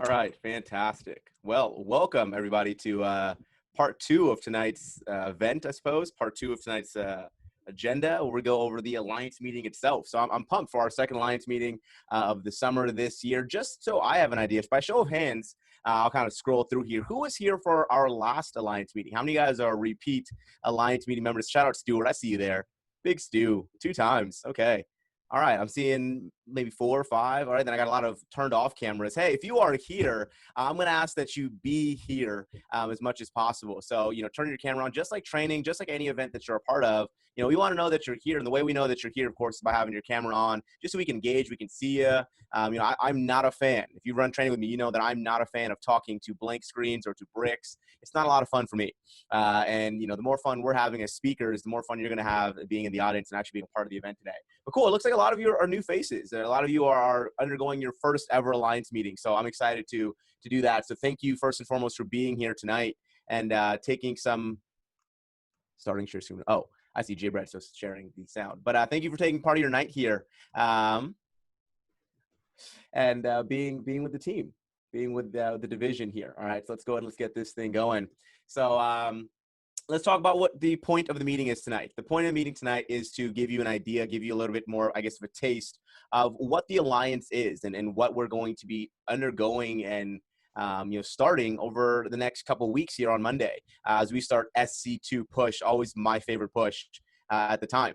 All right, fantastic. Well, welcome everybody to part two of tonight's event, I suppose. Part two of tonight's agenda, where we go over the Alliance meeting itself. So I'm pumped for our second Alliance meeting of the summer this year. Just so I have an idea, by show of hands, I'll kind of scroll through here. Who was here for our last Alliance meeting? How many guys are repeat Alliance meeting members? Shout out Stuart, I see you there. Big Stu, 2 times. Okay. All right, I'm seeing maybe 4 or 5. All right, then I got a lot of turned off cameras. Hey, if you are here, I'm going to ask that you be here as much as possible. So, turn your camera on, just like training, just like any event that you're a part of. We want to know that you're here. And the way we know that you're here, of course, is by having your camera on, just so we can engage, we can see you. I'm not a fan. If you run training with me, you know that I'm not a fan of talking to blank screens or to bricks. It's not a lot of fun for me. And the more fun we're having as speakers, the more fun you're going to have being in the audience and actually being a part of the event today. But cool, it looks like a lot of you are new faces. A lot of you are undergoing your first ever Alliance meeting. So I'm excited to do that. So thank you first and foremost for being here tonight and taking some starting share soon. Oh, I see Jay Brett so sharing the sound. But thank you for taking part of your night here and being with the team, being with the division here. All right, so let's go ahead and let's get this thing going. So let's talk about what the point of the meeting is tonight. The point of the meeting tonight is to give you an idea, give you a little bit more, I guess, of a taste of what the Alliance is and what we're going to be undergoing and starting over the next couple of weeks here on Monday as we start SC2 push, always my favorite push at the time.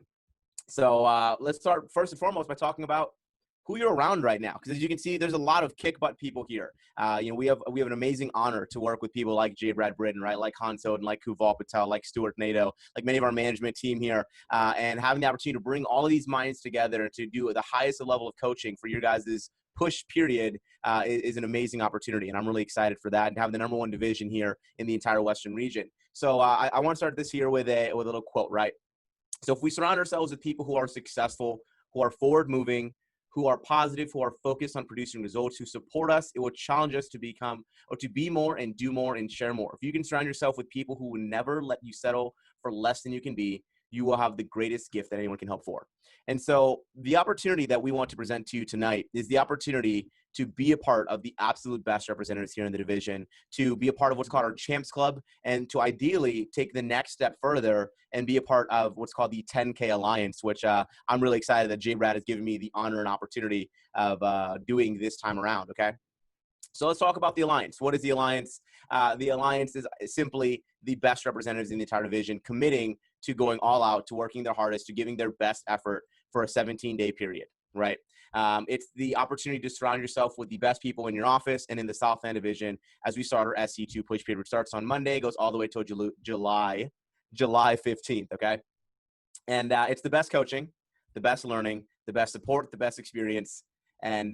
So let's start first and foremost by talking about who you're around right now, because as you can see, there's a lot of kick butt people here. We have an amazing honor to work with people like J. Brad Britton, right, like Hanso and like Kuval Patel, like Stuart Nato, like many of our management team here, and having the opportunity to bring all of these minds together to do the highest level of coaching for your guys' push period is an amazing opportunity, and I'm really excited for that and have the #1 division here in the entire Western region. So I want to start this here with a little quote, right? So if we surround ourselves with people who are successful, who are forward-moving, who are positive, who are focused on producing results, who support us, it will challenge us to become or to be more and do more and share more. If you can surround yourself with people who will never let you settle for less than you can be, you will have the greatest gift that anyone can hope for. And so the opportunity that we want to present to you tonight is the opportunity to be a part of the absolute best representatives here in the division, to be a part of what's called our Champs Club, and to ideally take the next step further and be a part of what's called the 10K Alliance, which I'm really excited that Jay Brad has given me the honor and opportunity of doing this time around, okay? So let's talk about the Alliance. What is the Alliance? The Alliance is simply the best representatives in the entire division committing to going all out, to working their hardest, to giving their best effort for a 17-day period, right? It's the opportunity to surround yourself with the best people in your office and in the Southland division as we start our SC2 push period, which starts on Monday, goes all the way till July 15th, okay? And it's the best coaching, the best learning, the best support, the best experience, and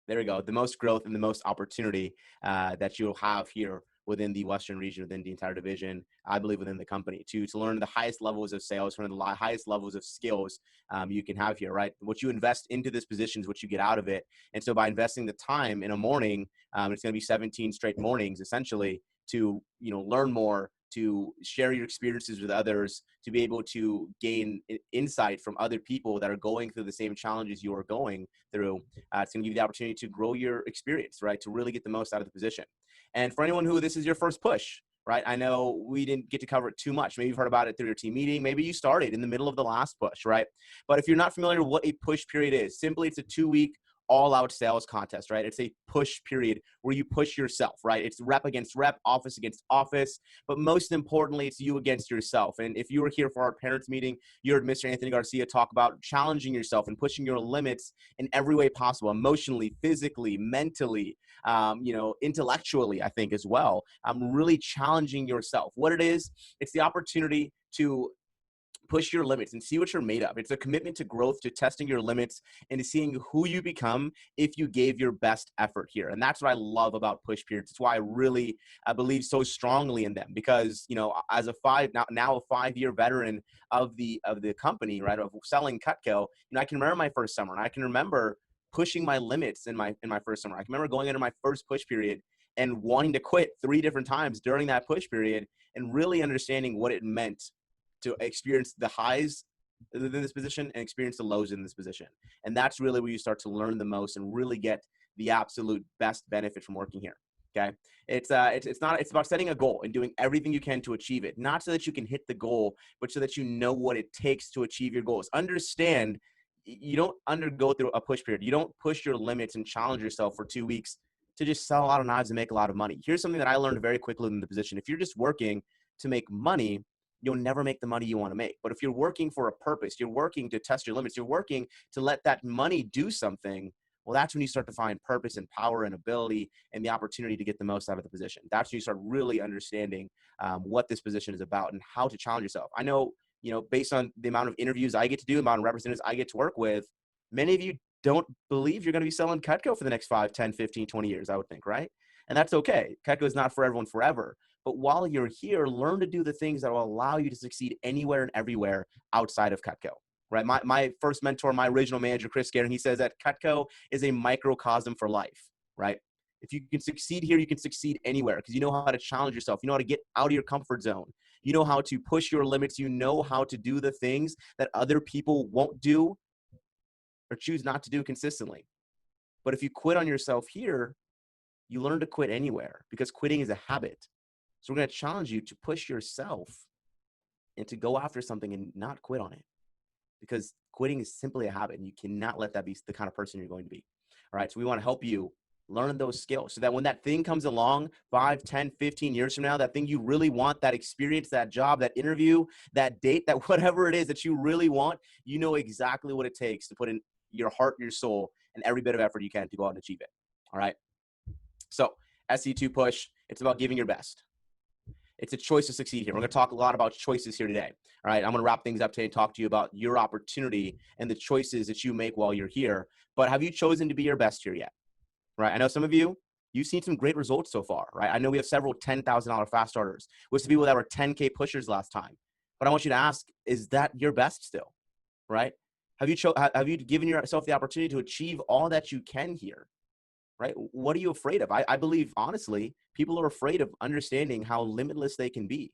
there we go, the most growth and the most opportunity that you'll have here within the Western region, within the entire division, I believe within the company, to learn the highest levels of sales, learn the highest levels of skills you can have here, right? What you invest into this position is what you get out of it. And so by investing the time in a morning, it's going to be 17 straight mornings, essentially, to learn more, to share your experiences with others, to be able to gain insight from other people that are going through the same challenges you are going through. It's going to give you the opportunity to grow your experience, right? To really get the most out of the position. And for anyone who this is your first push, right? I know we didn't get to cover it too much. Maybe you've heard about it through your team meeting. Maybe you started in the middle of the last push, right? But if you're not familiar with what a push period is, simply it's a 2-week all-out sales contest, right? It's a push period where you push yourself, right? It's rep against rep, office against office, but most importantly, it's you against yourself. And if you were here for our parents meeting, you heard Mr. Anthony Garcia talk about challenging yourself and pushing your limits in every way possible, emotionally, physically, mentally, intellectually, I think as well. Really challenging yourself. What it is, it's the opportunity to push your limits and see what you're made of. It's a commitment to growth, to testing your limits, and to seeing who you become if you gave your best effort here. And that's what I love about push periods. It's why I believe so strongly in them, because as a 5-year veteran of the company, right, of selling Cutco, I can remember my first summer, and I can remember pushing my limits in my first summer. I can remember going into my first push period and wanting to quit 3 different times during that push period, and really understanding what it meant to experience the highs in this position and experience the lows in this position. And that's really where you start to learn the most and really get the absolute best benefit from working here. Okay. It's about setting a goal and doing everything you can to achieve it, not so that you can hit the goal, but so that you know what it takes to achieve your goals. Understand, you don't undergo through a push period. You don't push your limits and challenge yourself for 2 weeks to just sell a lot of knives and make a lot of money. Here's something that I learned very quickly in the position. If you're just working to make money, you'll never make the money you want to make. But if you're working for a purpose, you're working to test your limits, you're working to let that money do something, well, that's when you start to find purpose and power and ability and the opportunity to get the most out of the position. That's when you start really understanding what this position is about and how to challenge yourself. I know, based on the amount of interviews I get to do, the amount of representatives I get to work with, many of you don't believe you're going to be selling Cutco for the next 5, 10, 15, 20 years, I would think, right? And that's okay. Cutco is not for everyone forever. But while you're here, learn to do the things that will allow you to succeed anywhere and everywhere outside of Cutco. Right. My first mentor, my original manager, Chris Guerin, he says that Cutco is a microcosm for life. Right. If you can succeed here, you can succeed anywhere because you know how to challenge yourself. You know how to get out of your comfort zone. You know how to push your limits. You know how to do the things that other people won't do or choose not to do consistently. But if you quit on yourself here, you learn to quit anywhere because quitting is a habit. So we're going to challenge you to push yourself and to go after something and not quit on it. Because quitting is simply a habit and you cannot let that be the kind of person you're going to be. All right. So we want to help you learn those skills so that when that thing comes along 5, 10, 15 years from now, that thing you really want, that experience, that job, that interview, that date, that whatever it is that you really want, you know exactly what it takes to put in your heart, your soul, and every bit of effort you can to go out and achieve it. All right. So SC2 push, it's about giving your best. It's a choice to succeed here. We're going to talk a lot about choices here today. All right. I'm going to wrap things up today and talk to you about your opportunity and the choices that you make while you're here. But have you chosen to be your best here yet? Right. I know some of you've seen some great results so far, right? I know we have several $10,000 fast starters with some people that were 10K pushers last time. But I want you to ask, is that your best still? Right. Have you given yourself the opportunity to achieve all that you can here? Right? What are you afraid of? I believe, honestly, people are afraid of understanding how limitless they can be.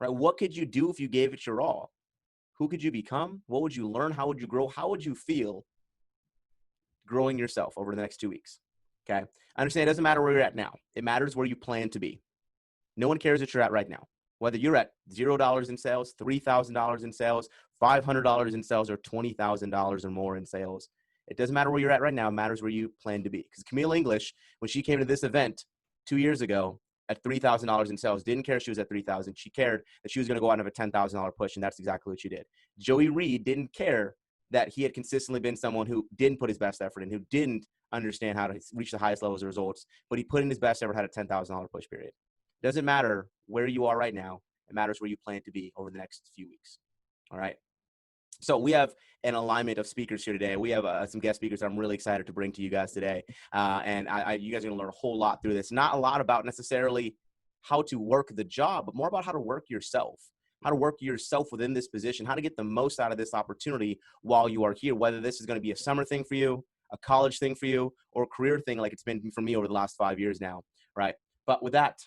Right? What could you do if you gave it your all? Who could you become? What would you learn? How would you grow? How would you feel growing yourself over the next 2 weeks? Okay. I understand it doesn't matter where you're at now. It matters where you plan to be. No one cares what you're at right now. Whether you're at $0 in sales, $3,000 in sales, $500 in sales, or $20,000 or more in sales. It doesn't matter where you're at right now. It matters where you plan to be. Because Camille English, when she came to this event 2 years ago at $3,000 in sales, didn't care she was at $3,000. She cared that she was going to go out and have a $10,000 push, and that's exactly what she did. Joey Reed didn't care that he had consistently been someone who didn't put his best effort in, who didn't understand how to reach the highest levels of results, but he put in his best effort, had a $10,000 push period. It doesn't matter where you are right now. It matters where you plan to be over the next few weeks. All right. So we have an alignment of speakers here today. We have some guest speakers I'm really excited to bring to you guys today. And you guys are going to learn a whole lot through this. Not a lot about necessarily how to work the job, but more about how to work yourself, how to work yourself within this position, how to get the most out of this opportunity while you are here, whether this is going to be a summer thing for you, a college thing for you, or a career thing like it's been for me over the last 5 years now, right? But with that,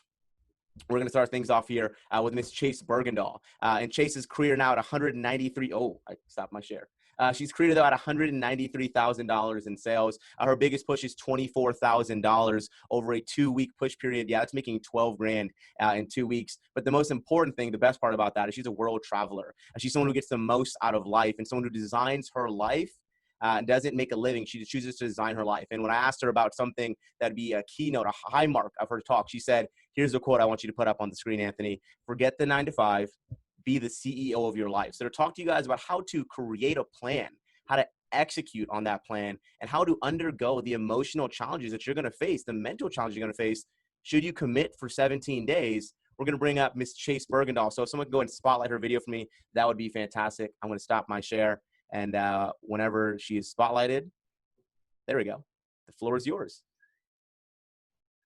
we're going to start things off here with Miss Chace Bergendahl. And Chace's career now at 193. Oh, I stopped my share. She's created about $193,000 in sales. Her biggest push is $24,000 over a 2-week push period. Yeah, that's making 12 grand in 2 weeks. But the most important thing, the best part about that is she's a world traveler. She's someone who gets the most out of life and someone who designs her life. Doesn't make a living. She chooses to design her life. And when I asked her about something that'd be a keynote, a high mark of her talk, she said, here's a quote I want you to put up on the screen, Anthony. Forget the 9 to 5, be the CEO of your life. So to talk to you guys about how to create a plan, how to execute on that plan, and how to undergo the emotional challenges that you're going to face, the mental challenges you're going to face, should you commit for 17 days. We're going to bring up Miss Chace Bergendahl. So if someone can go and spotlight her video for me, that would be fantastic. I'm going to stop my share. And whenever she is spotlighted, there we go. The floor is yours.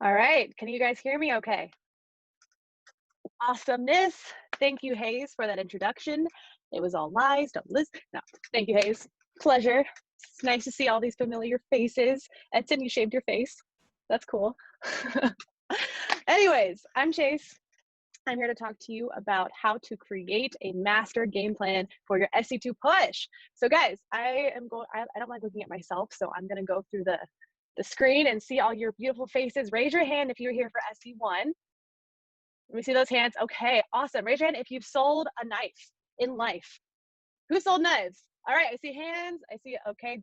All right. Can you guys hear me okay? Awesomeness. Thank you, Hayes, for that introduction. It was all lies. Don't listen. No, thank you, Hayes. Pleasure. It's nice to see all these familiar faces. Edson, you shaved your face. That's cool. Anyways, I'm Chace. I'm here to talk to you about how to create a master game plan for your SC2 push. So guys, I don't like looking at myself, so I'm going to go through the screen and see all your beautiful faces. Raise your hand if you're here for SC1. Let me see those hands. Okay, awesome. Raise your hand if you've sold a knife in life. Who sold knives? All right, I see hands. I see, okay,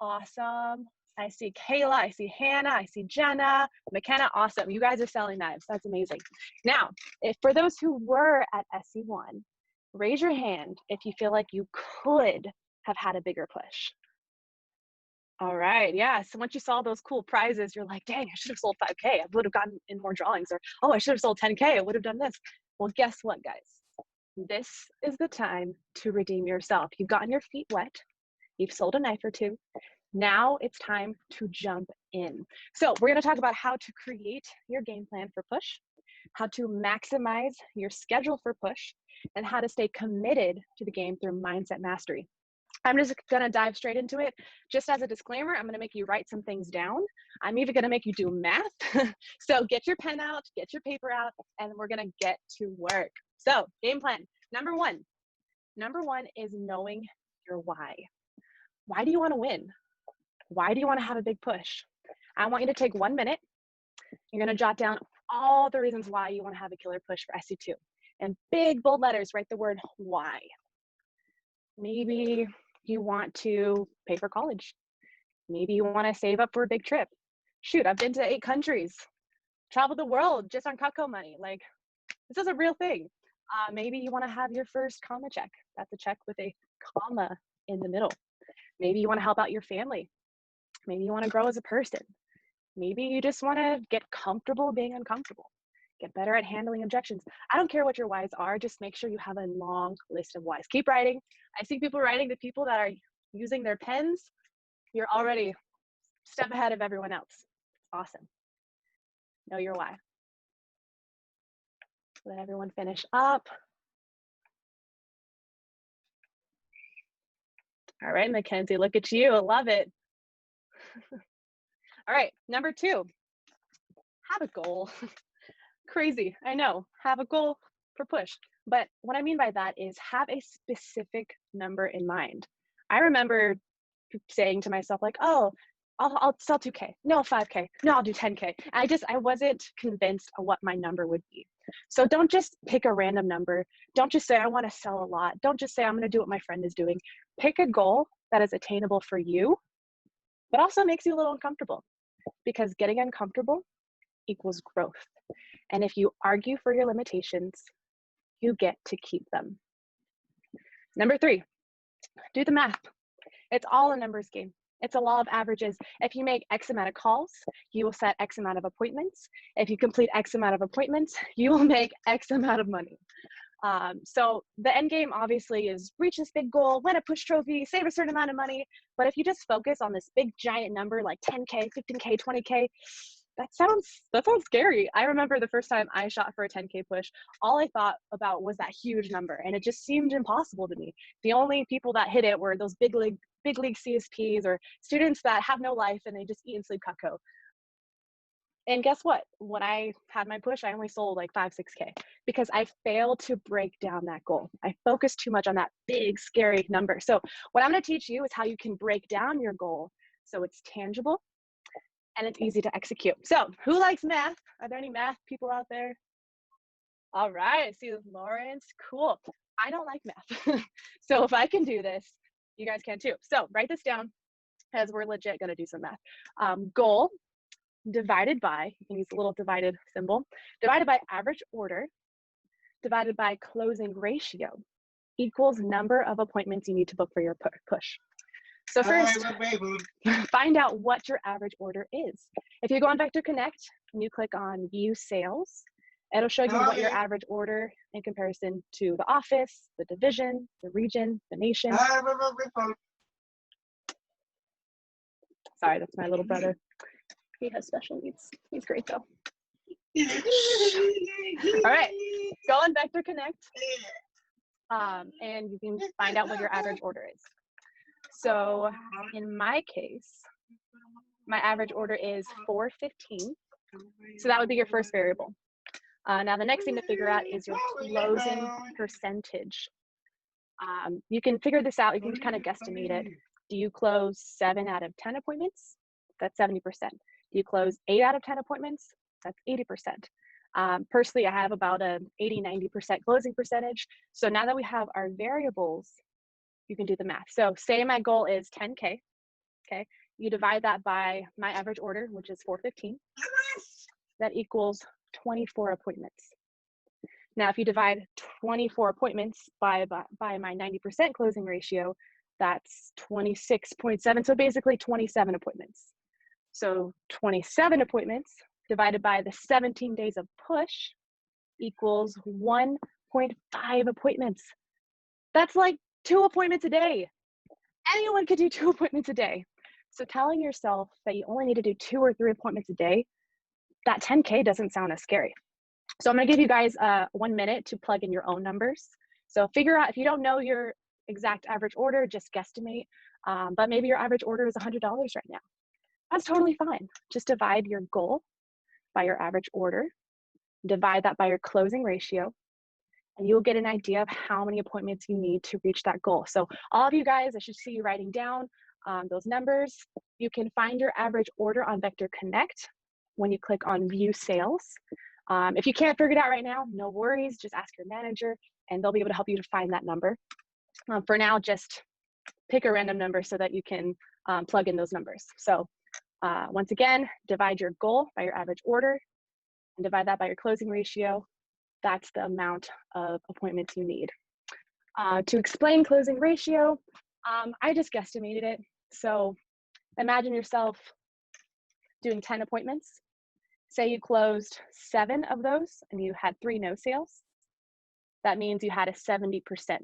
awesome. I see Kayla, I see Hannah, I see Jenna, McKenna, awesome. You guys are selling knives, that's amazing. Now, if for those who were at SC1, raise your hand if you feel like you could have had a bigger push. All right, yeah, so once you saw those cool prizes, you're like, dang, I should have sold 5K. I would have gotten in more drawings, or, oh, I should have sold 10K. I would have done this. Well, guess what, guys? This is the time to redeem yourself. You've gotten your feet wet. You've sold a knife or two. Now it's time to jump in. So we're going to talk about how to create your game plan for push, how to maximize your schedule for push, and how to stay committed to the game through mindset mastery. I'm just going to dive straight into it. Just as a disclaimer, I'm going to make you write some things down. I'm even going to make you do math. So get your pen out, get your paper out, and we're going to get to work. So game plan. Number one is knowing your why. Why do you want to win? Why do you want to have a big push? I want you to take 1 minute. You're going to jot down all the reasons why you want to have a killer push for SC2. And big, bold letters, write the word why. Maybe you want to pay for college. Maybe you want to save up for a big trip. Shoot, I've been to 8 countries, traveled the world just on Cutco money. Like, this is a real thing. Maybe you want to have your first comma check. That's a check with a comma in the middle. Maybe you want to help out your family. Maybe you want to grow as a person. Maybe you just want to get comfortable being uncomfortable, get better at handling objections. I don't care what your whys are, just make sure you have a long list of whys. Keep writing. I see people writing, the people that are using their pens, you're already a step ahead of everyone else. Awesome. Know your why. Let everyone finish up. All right, Mackenzie, look at you. I love it. All right, number 2, have a goal. Crazy, I know, have a goal for push. But what I mean by that is have a specific number in mind. I remember saying to myself like, oh, I'll sell 2K, no 5K, no, I'll do 10K. I wasn't convinced of what my number would be. So don't just pick a random number. Don't just say I want to sell a lot. Don't just say I'm going to do what my friend is doing. Pick a goal that is attainable for you, but also makes you a little uncomfortable, because getting uncomfortable equals growth. And if you argue for your limitations, you get to keep them. Number 3, do the math. It's all a numbers game. It's a law of averages. If you make X amount of calls, you will set X amount of appointments. If you complete X amount of appointments, you will make X amount of money. So the end game obviously is reach this big goal, win a push trophy, save a certain amount of money. But if you just focus on this big giant number like 10K, 15K, 20K, that sounds scary. I remember the first time I shot for a 10K push, all I thought about was that huge number, and it just seemed impossible to me. The only people that hit it were those big league CSPs or students that have no life and they just eat and sleep Cutco. And guess what? When I had my push, I only sold like 5, 6K because I failed to break down that goal. I focused too much on that big, scary number. So what I'm going to teach you is how you can break down your goal so it's tangible and it's easy to execute. So who likes math? Are there any math people out there? All right, I see Lawrence. Cool. I don't like math. So if I can do this, you guys can too. So write this down because we're legit going to do some math. Goal divided by, you can use a little divided symbol, divided by average order, divided by closing ratio equals number of appointments you need to book for your push. So first, find out what your average order is. If you go on Vector Connect and you click on View Sales, it'll show you what your average order in comparison to the office, the division, the region, the nation. Sorry, that's my little brother. He has special needs. He's great though. All right, go on Vector Connect and you can find out what your average order is. So in my case, my average order is 415. So that would be your first variable. Now the next thing to figure out is your closing percentage. You can figure this out. You can kind of guesstimate it. Do you close 7 out of 10 appointments? That's 70%. You close 8 out of 10 appointments, that's 80%. Personally, I have about a 80-90% closing percentage. So now that we have our variables, you can do the math. So say my goal is 10K, okay? You divide that by my average order, which is 415. That equals 24 appointments. Now, if you divide 24 appointments by my 90% closing ratio, that's 26.7. So basically 27 appointments. So 27 appointments divided by the 17 days of push equals 1.5 appointments. That's like 2 appointments a day. Anyone could do 2 appointments a day. So telling yourself that you only need to do 2 or 3 appointments a day, that 10K doesn't sound as scary. So I'm gonna give you guys 1 minute to plug in your own numbers. So figure out, if you don't know your exact average order, just guesstimate, but maybe your average order is $100 right now. That's totally fine. Just divide your goal by your average order, divide that by your closing ratio, and you'll get an idea of how many appointments you need to reach that goal. So all of you guys, I should see you writing down those numbers. You can find your average order on Vector Connect when you click on View Sales. If you can't figure it out right now, no worries, just ask your manager and they'll be able to help you to find that number. For now, just pick a random number so that you can plug in those numbers. So once again, divide your goal by your average order and divide that by your closing ratio. That's the amount of appointments you need. To explain closing ratio, I just guesstimated it. So imagine yourself doing 10 appointments. Say you closed 7 of those and you had 3 no sales. That means you had a 70%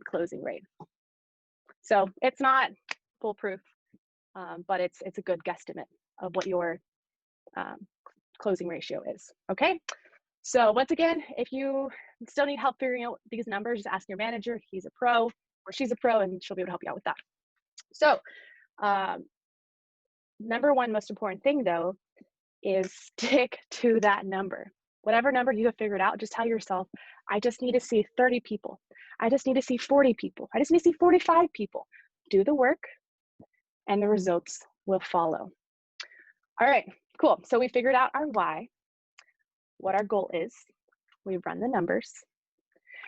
closing rate. So it's not foolproof, but it's a good guesstimate of what your closing ratio is, okay? So once again, if you still need help figuring out these numbers, just ask your manager. He's a pro or she's a pro and she'll be able to help you out with that. So number one most important thing though is stick to that number. Whatever number you have figured out, just tell yourself, I just need to see 30 people. I just need to see 40 people. I just need to see 45 people. Do the work and the results will follow. All right, cool. So we figured out our why, what our goal is. We've run the numbers.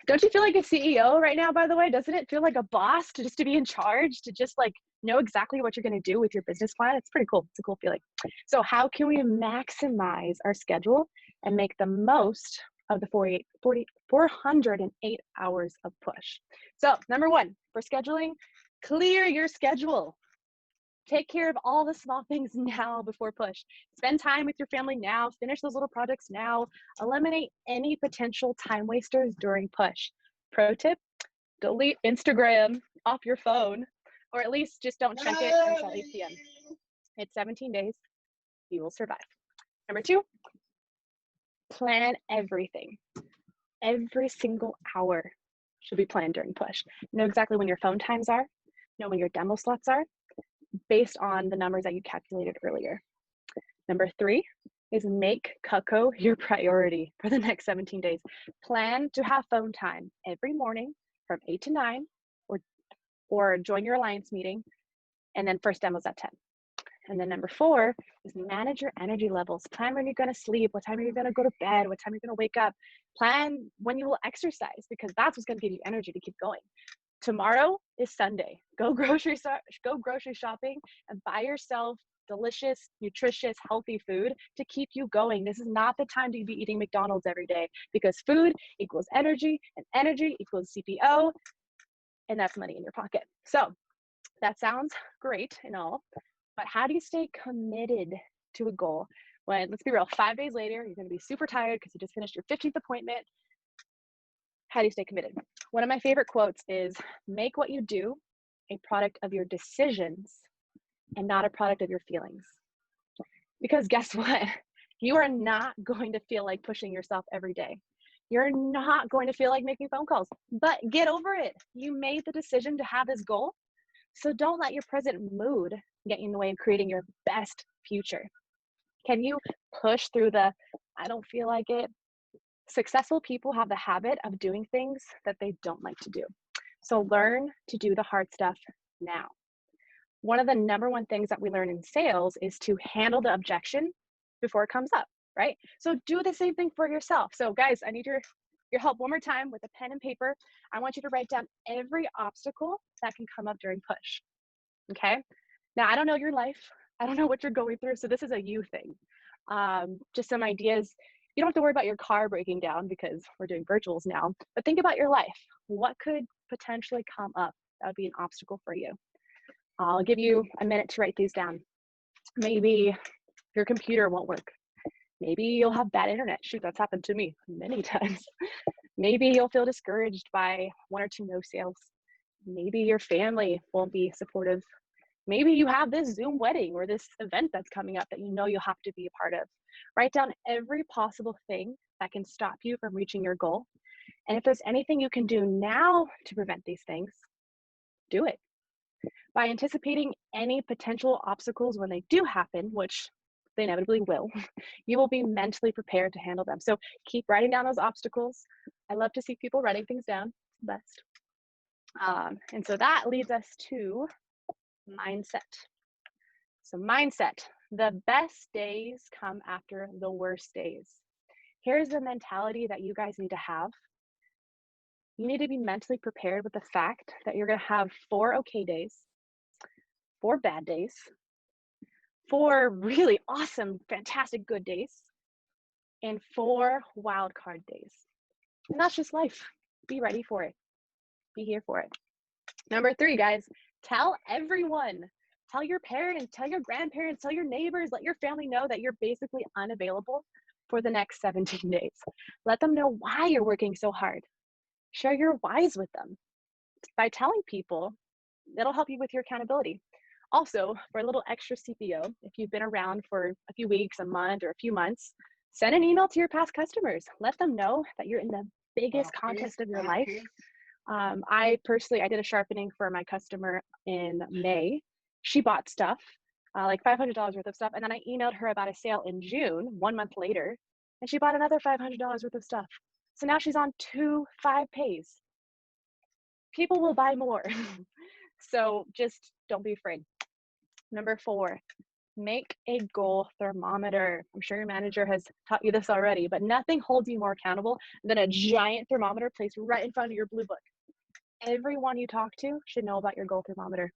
Don't you feel like a CEO right now, by the way? Doesn't it feel like a boss to just to be in charge, to just like know exactly what you're going to do with your business plan? It's pretty cool. It's a cool feeling. So how can we maximize our schedule and make the most of the 408 hours of push? So number one, for scheduling, clear your schedule. Take care of all the small things now before push. Spend time with your family now. Finish those little projects now. Eliminate any potential time wasters during push. Pro tip, delete Instagram off your phone, or at least just don't check it until 8 p.m. It's 17 days. You will survive. Number two, plan everything. Every single hour should be planned during push. Know exactly when your phone times are. Know when your demo slots are, based on the numbers that you calculated earlier. Number three is make Cutco your priority for the next 17 days. Plan to have phone time every morning from 8 to 9, or join your alliance meeting, and then first demos at 10. And then number four is manage your energy levels. Plan when you're gonna sleep, what time are you gonna go to bed, what time you're gonna wake up. Plan when you will exercise, because that's what's gonna give you energy to keep going. Tomorrow is Sunday. Go grocery shopping and buy yourself delicious, nutritious, healthy food to keep you going. This is not the time to be eating McDonald's every day, because food equals energy and energy equals CPO, and that's money in your pocket. So that sounds great and all, but how do you stay committed to a goal when, let's be real, 5 days later, you're gonna be super tired because you just finished your 15th appointment? How do you stay committed? One of my favorite quotes is, make what you do a product of your decisions and not a product of your feelings. Because guess what? You are not going to feel like pushing yourself every day. You're not going to feel like making phone calls, but get over it. You made the decision to have this goal. So don't let your present mood get in the way of creating your best future. Can you push through the, I don't feel like it? Successful people have the habit of doing things that they don't like to do. So learn to do the hard stuff now. one of the number one things that we learn in sales is to handle the objection before it comes up, right? So do the same thing for yourself. So guys, I need your help one more time with a pen and paper. I want you to write down every obstacle that can come up during push, okay? Now, I don't know your life. I don't know what you're going through, so this is a you thing. Just some ideas. You don't have to worry about your car breaking down because we're doing virtuals now, but think about your life. What could potentially come up that would be an obstacle for you? I'll give you a minute to write these down. Maybe your computer won't work. Maybe you'll have bad internet. Shoot, that's happened to me many times. Maybe you'll feel discouraged by 1 or 2 no sales. Maybe your family won't be supportive. Maybe you have this Zoom wedding or this event that's coming up that you know you'll have to be a part of. Write down every possible thing that can stop you from reaching your goal. And if there's anything you can do now to prevent these things, do it. By anticipating any potential obstacles when they do happen, which they inevitably will, you will be mentally prepared to handle them. So keep writing down those obstacles. I love to see people writing things down. It's the best. And so that leads us to mindset. So mindset, the best days come after the worst days. Here's the mentality that you guys need to have. You need to be mentally prepared with the fact that you're going to have 4 okay days, 4 bad days, 4 really awesome, fantastic good days, and 4 wild card days. And that's just life. Be ready for it. Be here for it. Number 3, guys, tell everyone. Tell your parents, tell your grandparents, tell your neighbors, let your family know that you're basically unavailable for the next 17 days. Let them know why you're working so hard. Share your whys with them. By telling people, it'll help you with your accountability. Also, for a little extra CPO, if you've been around for a few weeks, a month, or a few months, send an email to your past customers. Let them know that you're in the biggest contest of your life. I did a sharpening for my customer in May. She bought stuff, like $500 worth of stuff, and then I emailed her about a sale in June, 1 month later, and she bought another $500 worth of stuff. So now she's on 2 5 pays. People will buy more. So just don't be afraid. Number 4, make a goal thermometer. I'm sure your manager has taught you this already, but nothing holds you more accountable than a giant thermometer placed right in front of your blue book. Everyone you talk to should know about your goal thermometer.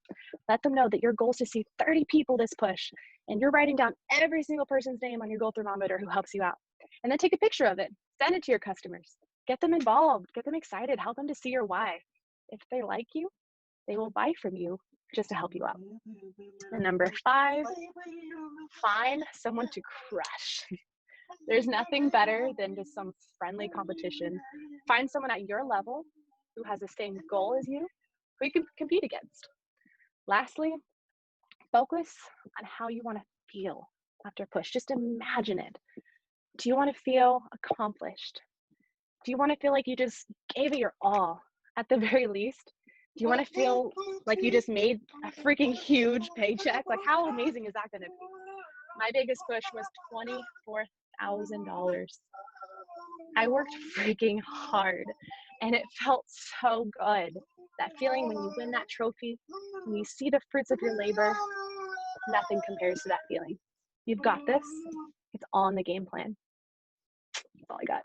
Let them know that your goal is to see 30 people this push, and you're writing down every single person's name on your goal thermometer who helps you out. And then take a picture of it, send it to your customers, get them involved, get them excited, help them to see your why. If they like you, they will buy from you just to help you out. And number 5, find someone to crush. There's nothing better than just some friendly competition. Find someone at your level who has the same goal as you, who you can compete against. Lastly, focus on how you want to feel after push. Just imagine it. Do you want to feel accomplished? Do you want to feel like you just gave it your all at the very least? Do you want to feel like you just made a freaking huge paycheck? Like, how amazing is that going to be? My biggest push was $24,000. I worked freaking hard, and it felt so good. That feeling when you win that trophy, when you see the fruits of your labor, nothing compares to that feeling. You've got this. It's all in the game plan. That's all I got.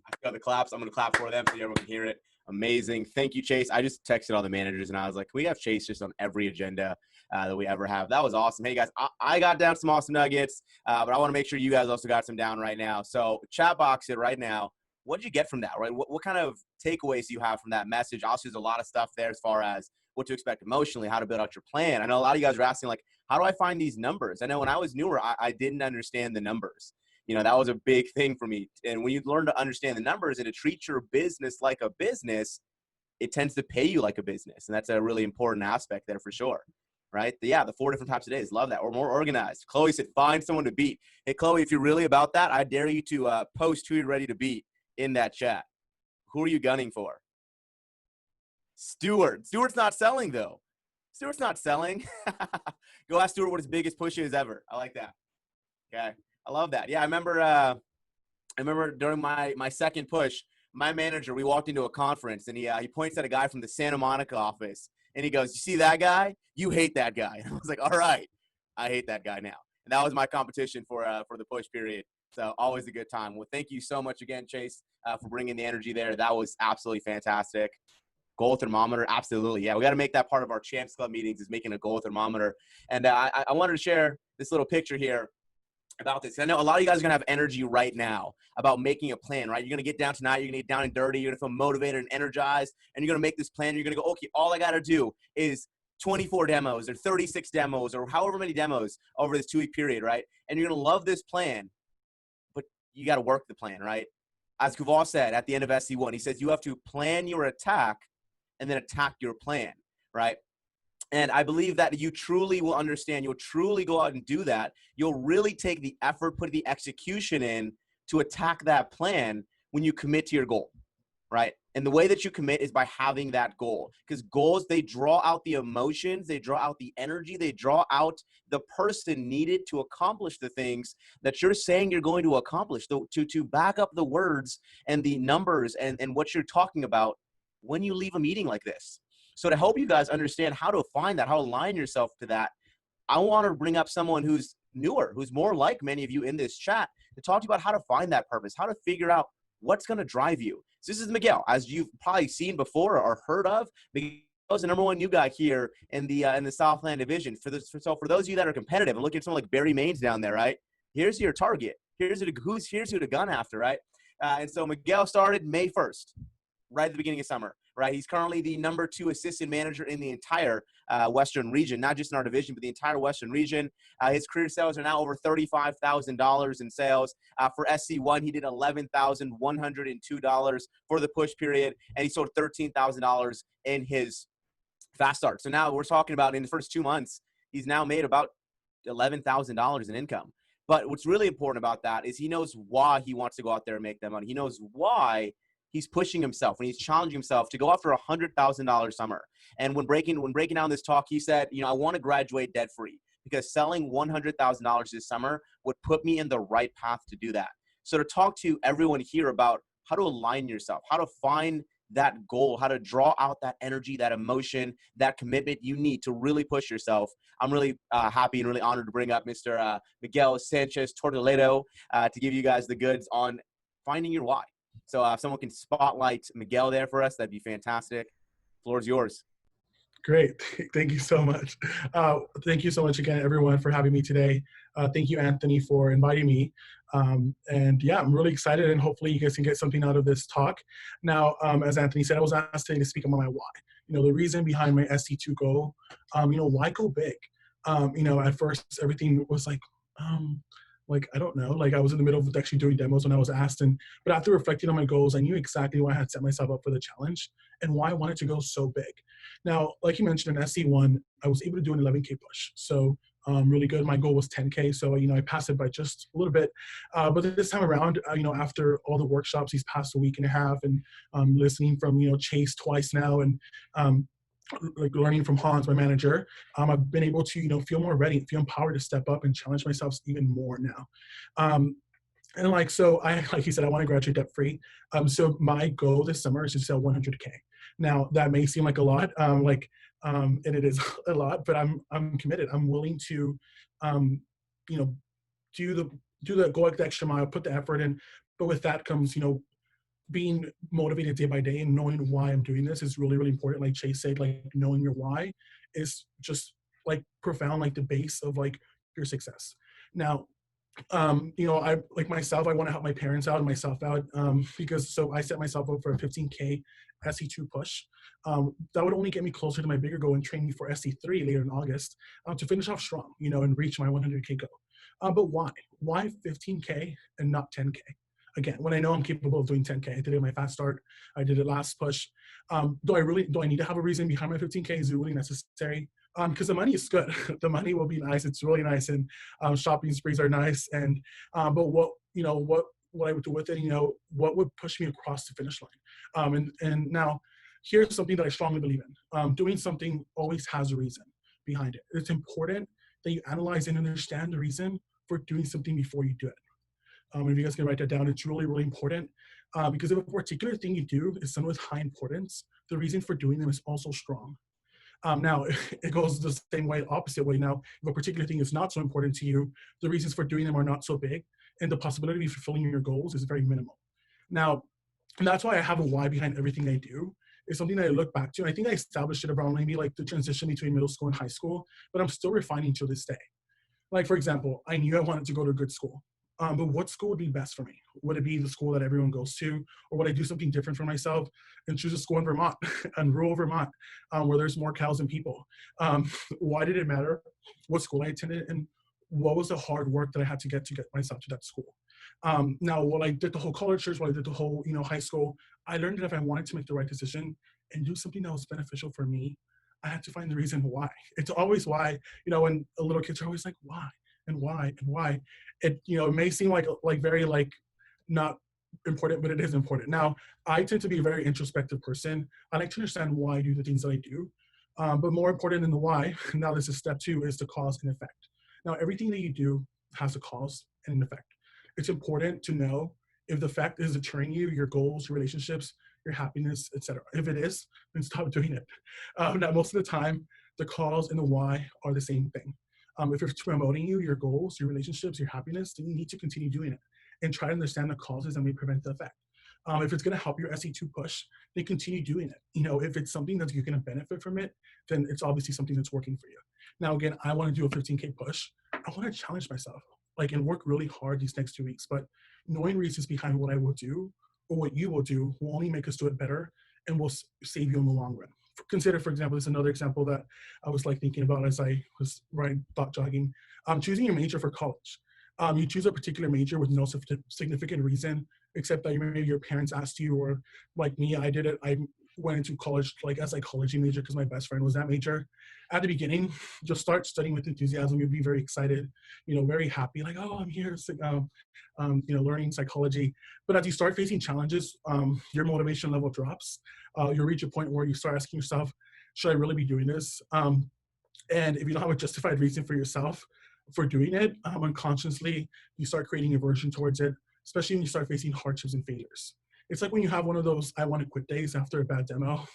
I got the claps. I'm going to clap for them so everyone can hear it. Amazing. Thank you, Chace. I just texted all the managers and I was like, can we have Chace just on every agenda that we ever have? That was awesome. Hey, guys, I got down some awesome nuggets, but I want to make sure you guys also got some down right now. So chat box it right now. What did you get from that, right? What kind of takeaways do you have from that message? Also, there's a lot of stuff there as far as what to expect emotionally, how to build out your plan. I know a lot of you guys are asking, like, how do I find these numbers? I know when I was newer, I didn't understand the numbers. You know, that was a big thing for me. And when you learn to understand the numbers and to treat your business like a business, it tends to pay you like a business. And that's a really important aspect there for sure. Right? Yeah, the 4 different types of days. Love that. Or more organized. Chloe said, find someone to beat. Hey, Chloe, if you're really about that, I dare you to post who you're ready to beat in that chat. Who are you gunning for? Stuart. Stuart's not selling, though. Stuart's not selling. Go ask Stuart what his biggest push is ever. I like that. Okay. I love that. Yeah, I remember during my second push, my manager, we walked into a conference, and he points at a guy from the Santa Monica office, and he goes, "You see that guy? You hate that guy." And I was like, "All right, I hate that guy now." And that was my competition for the push period. So always a good time. Well, thank you so much again, Chace, for bringing the energy there. That was absolutely fantastic. Goal thermometer, absolutely. Yeah, we got to make that part of our Champs Club meetings, is making a goal thermometer. And I wanted to share this little picture here about this. I know a lot of you guys are going to have energy right now about making a plan, right? You're going to get down tonight. You're going to get down and dirty. You're going to feel motivated and energized. And you're going to make this plan. You're going to go, okay, all I got to do is 24 demos or 36 demos or however many demos over this 2-week period, right? And you're going to love this plan, but you got to work the plan, right? As Kuval said at the end of SC1, he says you have to plan your attack and then attack your plan, right? And I believe that you truly will understand. You'll truly go out and do that. You'll really take the effort, put the execution in to attack that plan when you commit to your goal, right? And the way that you commit is by having that goal, because goals, they draw out the emotions, they draw out the energy, they draw out the person needed to accomplish the things that you're saying you're going to accomplish, to back up the words and the numbers and what you're talking about when you leave a meeting like this. So to help you guys understand how to find that, how to align yourself to that, I want to bring up someone who's newer, who's more like many of you in this chat, to talk to you about how to find that purpose, how to figure out what's going to drive you. So this is Miguel, as you've probably seen before or heard of. Miguel's the #1 new guy here in the Southland division. So for those of you that are competitive and looking at someone like Barry Maines down there, right? Here's your target. Here's who to gun after, right? And so Miguel started May 1st. Right at the beginning of summer, right? He's currently the #2 assistant manager in the entire Western region, not just in our division, but the entire Western region. His career sales are now over $35,000 in sales. For SC1, he did $11,102 for the push period, and he sold $13,000 in his fast start. So now we're talking about in the first 2 months, he's now made about $11,000 in income. But what's really important about that is he knows why he wants to go out there and make that money. He knows why he's pushing himself and he's challenging himself to go after a $100,000 summer. And when breaking down this talk, he said, I want to graduate debt free, because selling $100,000 this summer would put me in the right path to do that. So to talk to everyone here about how to align yourself, how to find that goal, how to draw out that energy, that emotion, that commitment you need to really push yourself, I'm really happy and really honored to bring up Mr. Miguel Sanchez Tortoledo to give you guys the goods on finding your why. So if someone can spotlight Miguel there for us, that'd be fantastic. Floor is yours. Great. Thank you so much. Thank you so much again, everyone, for having me today. Thank you, Anthony, for inviting me. And yeah, I'm really excited, and hopefully you guys can get something out of this talk. Now, as Anthony said, I was asked today to speak on my why. The reason behind my SC2 goal, why go big? At first everything was like, I don't know, I was in the middle of actually doing demos when I was asked, but after reflecting on my goals, I knew exactly why I had set myself up for the challenge and why I wanted to go so big. Now, like you mentioned, in SC1, I was able to do an 11K push. So really good. My goal was 10K. So, I passed it by just a little bit. But this time around, after all the workshops these past a week and a half, and listening from, Chace twice now, and learning from Hans, my manager, I've been able to, feel more ready, feel empowered to step up and challenge myself even more now. And so like you said, I want to graduate debt free. So my goal this summer is to sell 100K. Now that may seem like a lot, and it is a lot, but I'm committed. I'm willing to, do the go the extra mile, put the effort in. But with that comes, being motivated day by day and knowing why I'm doing this is really, really important. Like Chace said, knowing your why is just profound, the base of your success. Now, I myself, I want to help my parents out and myself out, because I set myself up for a 15K SC2 push. That would only get me closer to my bigger goal and train me for SC3 later in August, to finish off strong, and reach my 100K goal. But why? Why 15K and not 10K? Again, when I know I'm capable of doing 10K, I did it in my fast start. I did it last push. Do I need to have a reason behind my 15K? Is it really necessary? Because the money is good. The money will be nice. It's really nice, and shopping sprees are nice. And but what I would do with it, what would push me across the finish line? And now, here's something that I strongly believe in. Doing something always has a reason behind it. It's important that you analyze and understand the reason for doing something before you do it. If you guys can write that down, it's really, really important. Because if a particular thing you do is something with high importance, the reason for doing them is also strong. Now, it goes the same way, opposite way. Now, if a particular thing is not so important to you, the reasons for doing them are not so big, and the possibility of fulfilling your goals is very minimal. Now, and that's why I have a why behind everything I do. It's something that I look back to. And I think I established it around maybe like the transition between middle school and high school, but I'm still refining to this day. Like, for example, I knew I wanted to go to a good school. But what school would be best for me? Would it be the school that everyone goes to? Or would I do something different for myself and choose a school in Vermont, in rural Vermont, where there's more cows than people? Why did it matter what school I attended, and what was the hard work that I had to get myself to that school? Now, while I did the whole college years, while I did the whole, high school, I learned that if I wanted to make the right decision and do something that was beneficial for me, I had to find the reason why. It's always why, when a little kids are always like, why? And why and why. It it may seem like very not important, but it is important. Now, I tend to be a very introspective person. I like to understand why I do the things that I do, but more important than the why, now this is step 2, is the cause and effect. Now, everything that you do has a cause and an effect. It's important to know if the effect is deterring you, your goals, your relationships, your happiness, etc. If it is, then stop doing it. Now, most of the time, the cause and the why are the same thing. If it's promoting you, your goals, your relationships, your happiness, then you need to continue doing it and try to understand the causes that may prevent the effect. If it's going to help your SC2 push, then continue doing it. If it's something that you're going to benefit from it, then it's obviously something that's working for you. Now, again, I want to do a 15K push. I want to challenge myself, and work really hard these next 2 weeks. But knowing reasons behind what I will do or what you will do will only make us do it better and will save you in the long run. Consider, for example, this is another example that I was thinking about as I was thought jogging. Choosing your major for college. You choose a particular major with no significant reason, except that maybe your parents asked you, or like me, I did it. I went into college as a psychology major because my best friend was that major. At the beginning, just start studying with enthusiasm. You'll be very excited, very happy, like, oh, I'm here, learning psychology. But as you start facing challenges, your motivation level drops. You'll reach a point where you start asking yourself, should I really be doing this? And if you don't have a justified reason for yourself for doing it, unconsciously, you start creating aversion towards it, especially when you start facing hardships and failures. It's like when you have one of those I want to quit days after a bad demo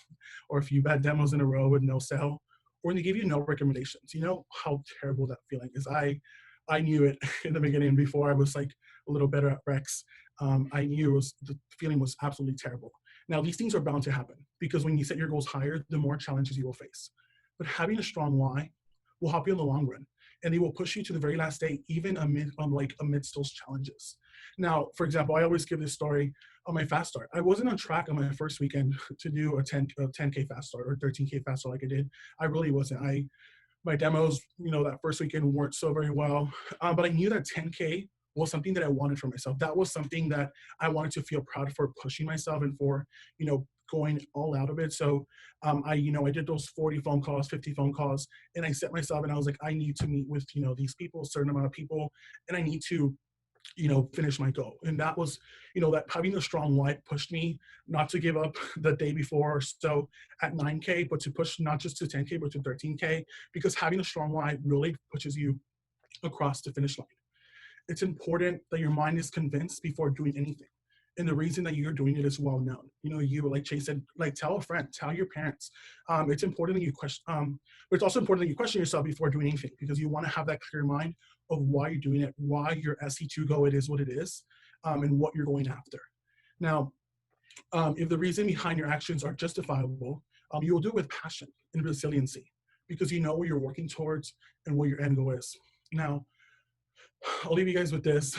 or a few bad demos in a row with no sale, or when they give you no recommendations. You know how terrible that feeling is. I knew it in the beginning before I was a little better at Rex. I knew the feeling was absolutely terrible. Now, these things are bound to happen because when you set your goals higher, the more challenges you will face. But having a strong why will help you in the long run, and they will push you to the very last day, even amidst those challenges. Now, for example, I always give this story on my fast start. I wasn't on track on my first weekend to do a 10K fast start or 13K fast start like I did. I really wasn't. My demos, that first weekend weren't so very well, but I knew that 10K was something that I wanted for myself. That was something that I wanted to feel proud for pushing myself and for, going all out of it. So I did those 40 phone calls, 50 phone calls, and I set myself and I was like, I need to meet with, these people, a certain amount of people, and I need to, finish my goal. And that was, that having a strong why pushed me not to give up the day before or so at 9K, but to push not just to 10K, but to 13K, because having a strong why really pushes you across the finish line. It's important that your mind is convinced before doing anything. And the reason that you're doing it is well known. You, like Chace said, tell a friend, tell your parents. It's important that you question, but it's also important that you question yourself before doing anything, because you want to have that clear mind of why you're doing it, why your SC2 goal is what it is, and what you're going after. Now, if the reason behind your actions are justifiable, you will do it with passion and resiliency, because you know what you're working towards and what your end goal is. Now, I'll leave you guys with this.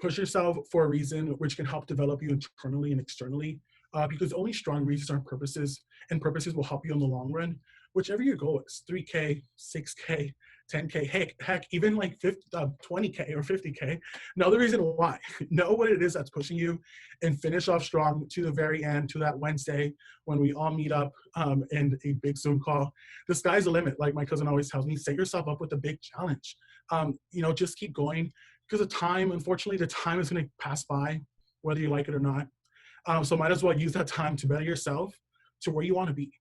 Push yourself for a reason which can help develop you internally and externally, because only strong reasons are purposes, and purposes will help you in the long run. Whichever your goal is, 3K, 6K, 10K, heck, even 20K or 50K. Know the reason why. Know what it is that's pushing you, and finish off strong to the very end, to that Wednesday when we all meet up in a big Zoom call. The sky's the limit. Like my cousin always tells me, set yourself up with a big challenge. Just keep going, because unfortunately, the time is going to pass by, whether you like it or not. So might as well use that time to better yourself to where you want to be.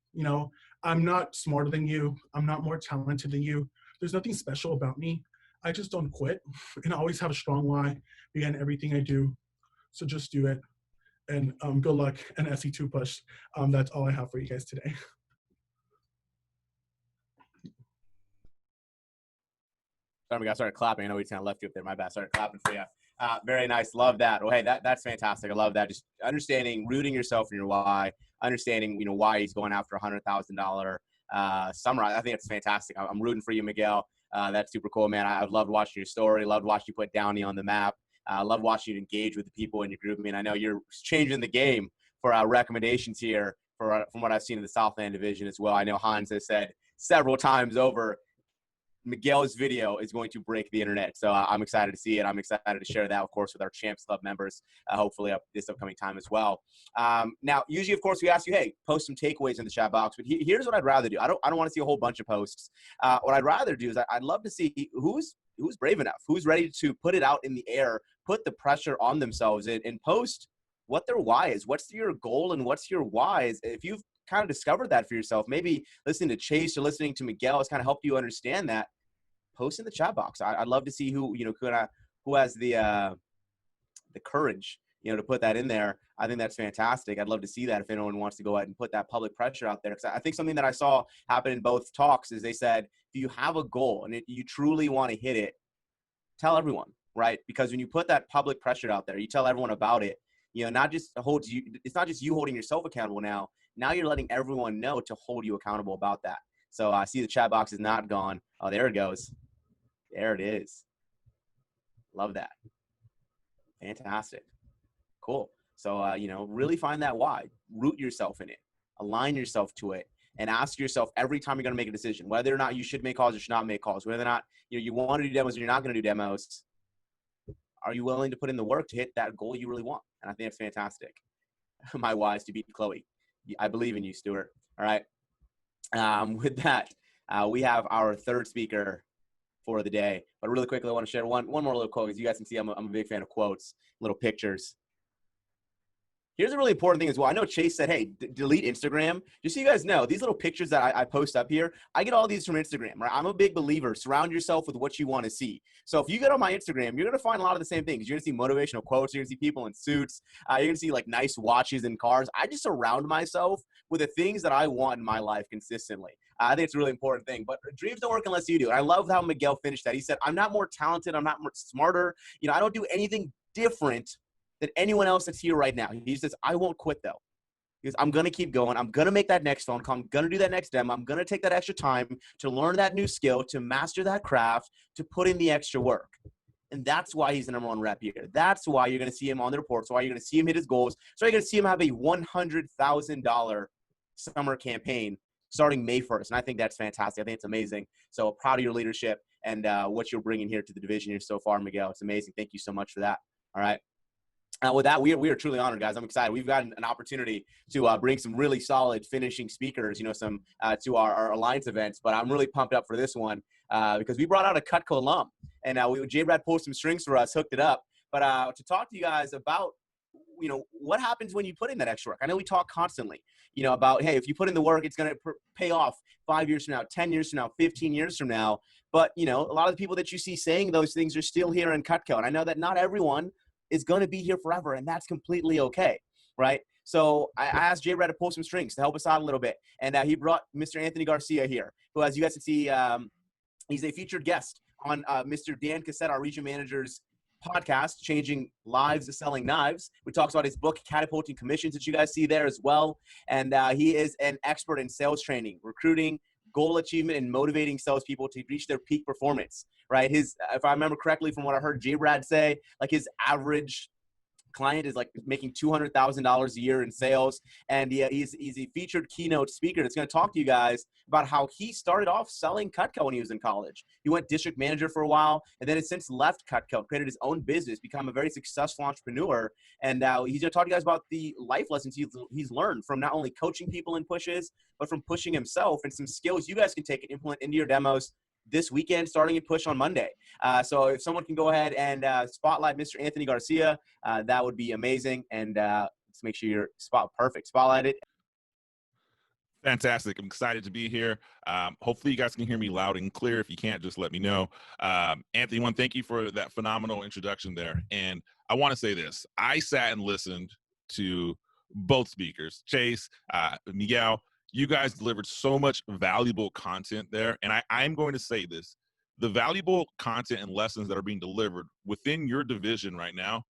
I'm not smarter than you. I'm not more talented than you. There's nothing special about me. I just don't quit, and I always have a strong why behind everything I do. So just do it. and good luck and SC2 push. That's all I have for you guys today. Sorry, I started clapping. I know we kind of left you up there. My bad. Started clapping for you. Very nice. Love that. Well, hey, that's fantastic. I love that. Just understanding, rooting yourself in your why, understanding, why he's going after $100,000 summer. I think it's fantastic. I'm rooting for you, Miguel. That's super cool, man. I loved watching your story. Loved watching you put Downey on the map. I love watching you engage with the people in your group. I mean, I know you're changing the game for recommendations here from what I've seen in the Southland division as well. I know Hans has said several times over, Miguel's video is going to break the internet. So I'm excited to see it. I'm excited to share that, of course, with our Champs Club members, hopefully this upcoming time as well. Now, usually, of course, we ask you, hey, post some takeaways in the chat box. But here's what I'd rather do. I don't want to see a whole bunch of posts. What I'd rather do is I'd love to see who's brave enough, who's ready to put it out in the air, put the pressure on themselves and post what their why is. What's your goal and what's your why? If you've kind of discovered that for yourself, maybe listening to Chace or listening to Miguel has kind of helped you understand that. Post in the chat box. I'd love to see who has the courage to put that in there. I think that's fantastic. I'd love to see that if anyone wants to go ahead and put that public pressure out there, because I think something that I saw happen in both talks is they said if you have a goal and you truly want to hit it, tell everyone, right? Because when you put that public pressure out there, you tell everyone about it. Not just holds you. It's not just you holding yourself accountable now. Now you're letting everyone know to hold you accountable about that. So I see the chat box is not gone. Oh, there it goes. There it is. Love that. Fantastic. Cool. So, really find that why. Root yourself in it. Align yourself to it. And ask yourself every time you're going to make a decision, whether or not you should make calls or should not make calls, whether or not you want to do demos or you're not going to do demos. Are you willing to put in the work to hit that goal you really want? And I think that's fantastic. My why is to beat Chloe. I believe in you, Stuart. All right. With that, we have our third speaker for the day. But really quickly, I want to share one more little quote, because you guys can see I'm a big fan of quotes, little pictures. Here's a really important thing as well. I know Chace said, hey, delete Instagram. Just so you guys know, these little pictures that I post up here, I get all these from Instagram, right? I'm a big believer. Surround yourself with what you want to see. So if you get on my Instagram, you're going to find a lot of the same things. You're going to see motivational quotes. You're going to see people in suits. You're going to see like nice watches and cars. I just surround myself with the things that I want in my life consistently. I think it's a really important thing. But dreams don't work unless you do. And I love how Miguel finished that. He said, I'm not more talented. I'm not more smarter. I don't do anything different than anyone else that's here right now. He says, I won't quit though. Because I'm going to keep going. I'm going to make that next phone call. I'm going to do that next demo. I'm going to take that extra time to learn that new skill, to master that craft, to put in the extra work. And that's why he's the #1 rep here. That's why you're going to see him on the reports. That's why you're going to see him hit his goals. So you're going to see him have a $100,000 summer campaign starting May 1st. And I think that's fantastic. I think it's amazing. So proud of your leadership and what you're bringing here to the division here so far, Miguel. It's amazing. Thank you so much for that. All right. With that, we are truly honored, guys. I'm excited. We've got an opportunity to bring some really solid finishing speakers, some to our Alliance events. But I'm really pumped up for this one because we brought out a Cutco alum. And J-Brad pulled some strings for us, hooked it up. But to talk to you guys about, what happens when you put in that extra work. I know we talk constantly, about, hey, if you put in the work, it's going to pay off 5 years from now, 10 years from now, 15 years from now. But, a lot of the people that you see saying those things are still here in Cutco. And I know that not everyone is going to be here forever, and that's completely okay, right? So I asked J-Brad to pull some strings to help us out a little bit. And he brought Mr. Anthony Garcia here, who, as you guys can see, he's a featured guest on Mr. Dan Cassette, our region manager's podcast, Changing Lives Selling Knives. We talked about his book, Catapulting Commissions, that you guys see there as well. And he is an expert in sales training, recruiting, goal achievement, and motivating salespeople to reach their peak performance, right? If I remember correctly from what I heard J-Brad say, like his average client is like making $200,000 a year in sales. And he's a featured keynote speaker that's going to talk to you guys about how he started off selling Cutco when he was in college. He went district manager for a while and then has since left Cutco, created his own business, become a very successful entrepreneur. And he's going to talk to you guys about the life lessons he's learned from not only coaching people in pushes, but from pushing himself, and some skills you guys can take and implement into your demos this weekend, starting in push on Monday. So if someone can go ahead and spotlight Mr. Anthony Garcia, that would be amazing. And let's make sure you're spotlighted. Fantastic. I'm excited to be here. Hopefully you guys can hear me loud and clear. If you can't, just let me know. Anthony, thank you for that phenomenal introduction there. And I want to say this. I sat and listened to both speakers, Chace, Miguel. You guys delivered so much valuable content there. And I'm going to say this, the valuable content and lessons that are being delivered within your division right now,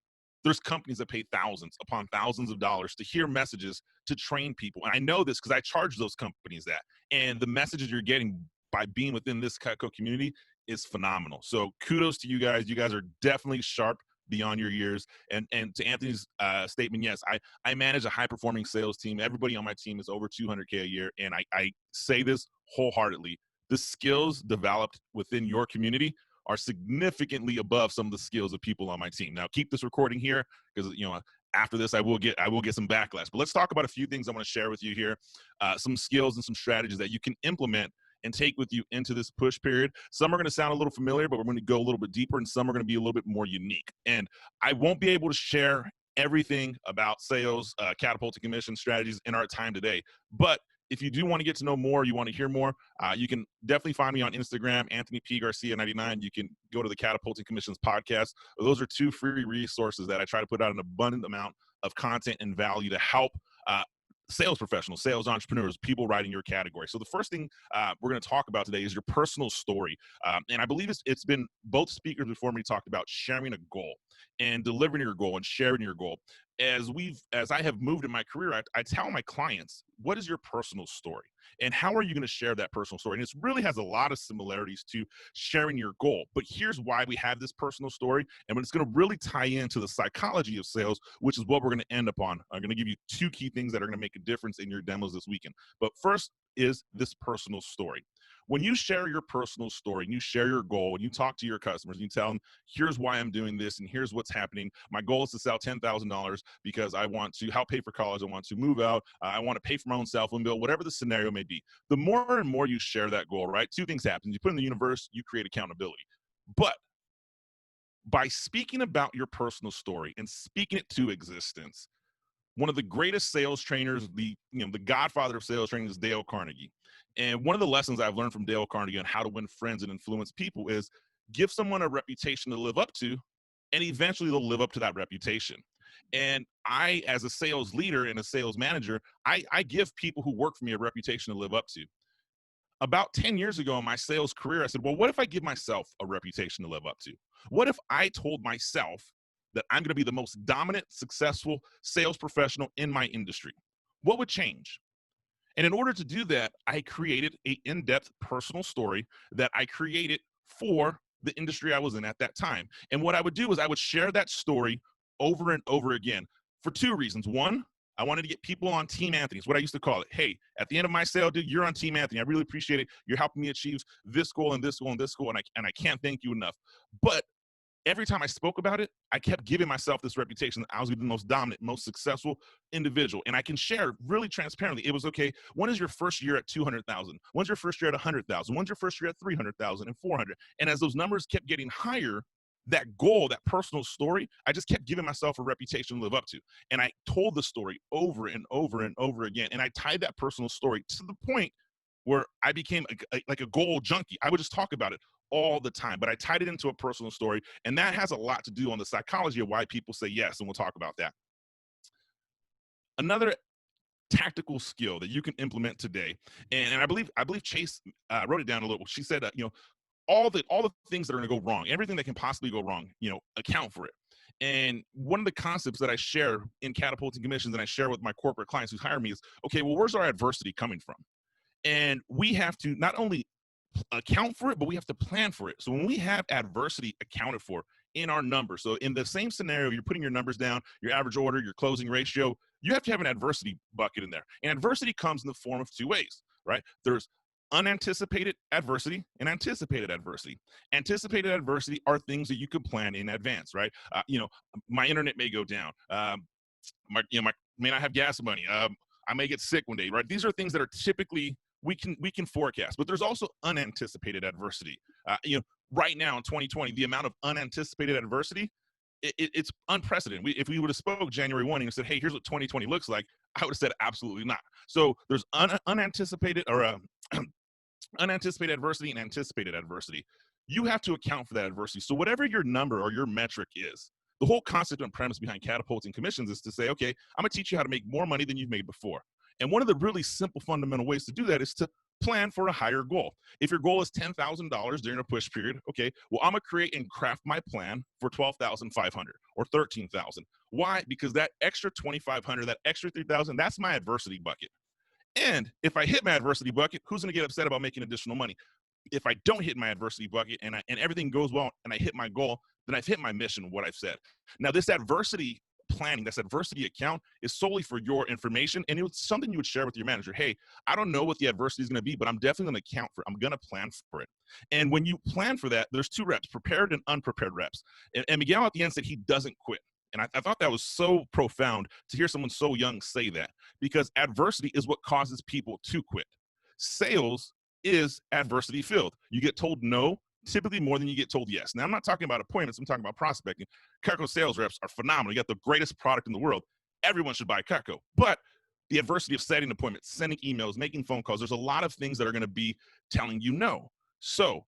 there's companies that pay thousands upon thousands of dollars to hear messages to train people. And I know this because I charge those companies that. And the messages you're getting by being within this Cutco community is phenomenal. So kudos to you guys. You guys are definitely sharp beyond your years. And to Anthony's statement, yes, I manage a high-performing sales team. Everybody on my team is over 200K a year. And I say this wholeheartedly. The skills developed within your community are significantly above some of the skills of people on my team. Now, keep this recording here because, you know, after this, I will get some backlash. But let's talk about a few things I want to share with you here, some skills and some strategies that you can implement and take with you into this push period. Some are going to sound a little familiar, but we're going to go a little bit deeper, and some are going to be a little bit more unique. And I won't be able to share everything about sales, catapulting commission strategies in our time today. But if you do want to get to know more, you want to hear more, you can definitely find me on Instagram, Anthony P. Garcia 99. You can go to the Catapulting Commissions podcast. Those are 2 free resources that I try to put out an abundant amount of content and value to help sales professionals, sales entrepreneurs, people right in your category. So the first thing we're going to talk about today is your personal story. And I believe it's been both speakers before me talked about sharing a goal and delivering your goal and sharing your goal. As I have moved in my career, I tell my clients, what is your personal story? And how are you going to share that personal story? And it really has a lot of similarities to sharing your goal. But here's why we have this personal story. And it's going to really tie into the psychology of sales, which is what we're going to end up on. I'm going to give you 2 key things that are going to make a difference in your demos this weekend. But first is this personal story. When you share your personal story and you share your goal and you talk to your customers and you tell them, here's why I'm doing this and here's what's happening. My goal is to sell $10,000 because I want to help pay for college. I want to move out. I want to pay for my own cell phone bill, whatever the scenario may be. The more and more you share that goal, right? 2 things happen. You put it in the universe, you create accountability. But by speaking about your personal story and speaking it to existence, one of the greatest sales trainers, the godfather of sales training, is Dale Carnegie. And one of the lessons I've learned from Dale Carnegie on how to win friends and influence people is give someone a reputation to live up to, and eventually they'll live up to that reputation. And I, as a sales leader and a sales manager, I give people who work for me a reputation to live up to. About 10 years ago in my sales career, I said, well, what if I give myself a reputation to live up to? What if I told myself that I'm going to be the most dominant, successful sales professional in my industry? What would change? And in order to do that, I created an in-depth personal story that I created for the industry I was in at that time. And what I would do is I would share that story over and over again for 2 reasons. One, I wanted to get people on Team Anthony. It's what I used to call it. Hey, at the end of my sale, dude, you're on Team Anthony. I really appreciate it. You're helping me achieve this goal and this goal and this goal, and I can't thank you enough. But every time I spoke about it, I kept giving myself this reputation that I was the most dominant, most successful individual. And I can share really transparently. It was, okay, when is your first year at 200,000? When's your first year at 100,000? When's your first year at 300,000 and 400? And as those numbers kept getting higher, that goal, that personal story, I just kept giving myself a reputation to live up to. And I told the story over and over and over again. And I tied that personal story to the point where I became like a goal junkie. I would just talk about it all the time, but I tied it into a personal story. And that has a lot to do on the psychology of why people say yes. And we'll talk about that. Another tactical skill that you can implement today, and I believe Chace wrote it down a little. She said, all the things that are going to go wrong, everything that can possibly go wrong, account for it. And one of the concepts that I share in Catapulting Commissions and I share with my corporate clients who hire me is, okay, well, where's our adversity coming from? And we have to not only account for it, but we have to plan for it. So when we have adversity accounted for in our numbers, so in the same scenario, you're putting your numbers down, your average order, your closing ratio, you have to have an adversity bucket in there. And adversity comes in the form of 2 ways, right? There's unanticipated adversity and anticipated adversity. Anticipated adversity are things that you could plan in advance, right? My internet may go down. My may not have gas money. I may get sick one day, right? These are things that are typically we can forecast, but there's also unanticipated adversity. Right now in 2020, the amount of unanticipated adversity, it's unprecedented. If we would have spoke January 1 and said, hey, here's what 2020 looks like, I would have said absolutely not. So there's unanticipated adversity and anticipated adversity. You have to account for that adversity. So whatever your number or your metric is, The whole concept and premise behind catapults and commissions is to say, okay, I'm gonna teach you how to make more money than you've made before. And one of the really simple fundamental ways to do that is to plan for a higher goal. If your goal is $10,000 during a push period, okay, well, I'm gonna create and craft my plan for 12,500 or 13,000. Why? Because that extra 2,500, that extra 3,000, that's my adversity bucket. And if I hit my adversity bucket, who's gonna get upset about making additional money? If I don't hit my adversity bucket and everything goes well and I hit my goal, then I've hit my mission, what I've said. Now, this adversity planning, this adversity account is solely for your information, and it's something you would share with your manager. Hey, I don't know what the adversity is going to be, but I'm definitely going to account for it. I'm going to plan for it. And when you plan for that, there's two reps, prepared and unprepared reps. And Miguel at the end said he doesn't quit. And I thought that was so profound to hear someone so young say that, because adversity is what causes people to quit. Sales is adversity filled. You get told no, typically more than you get told yes. Now, I'm not talking about appointments. I'm talking about prospecting. Cutco sales reps are phenomenal. You got the greatest product in the world. Everyone should buy Cutco. But the adversity of setting appointments, sending emails, making phone calls, there's a lot of things that are going to be telling you no. So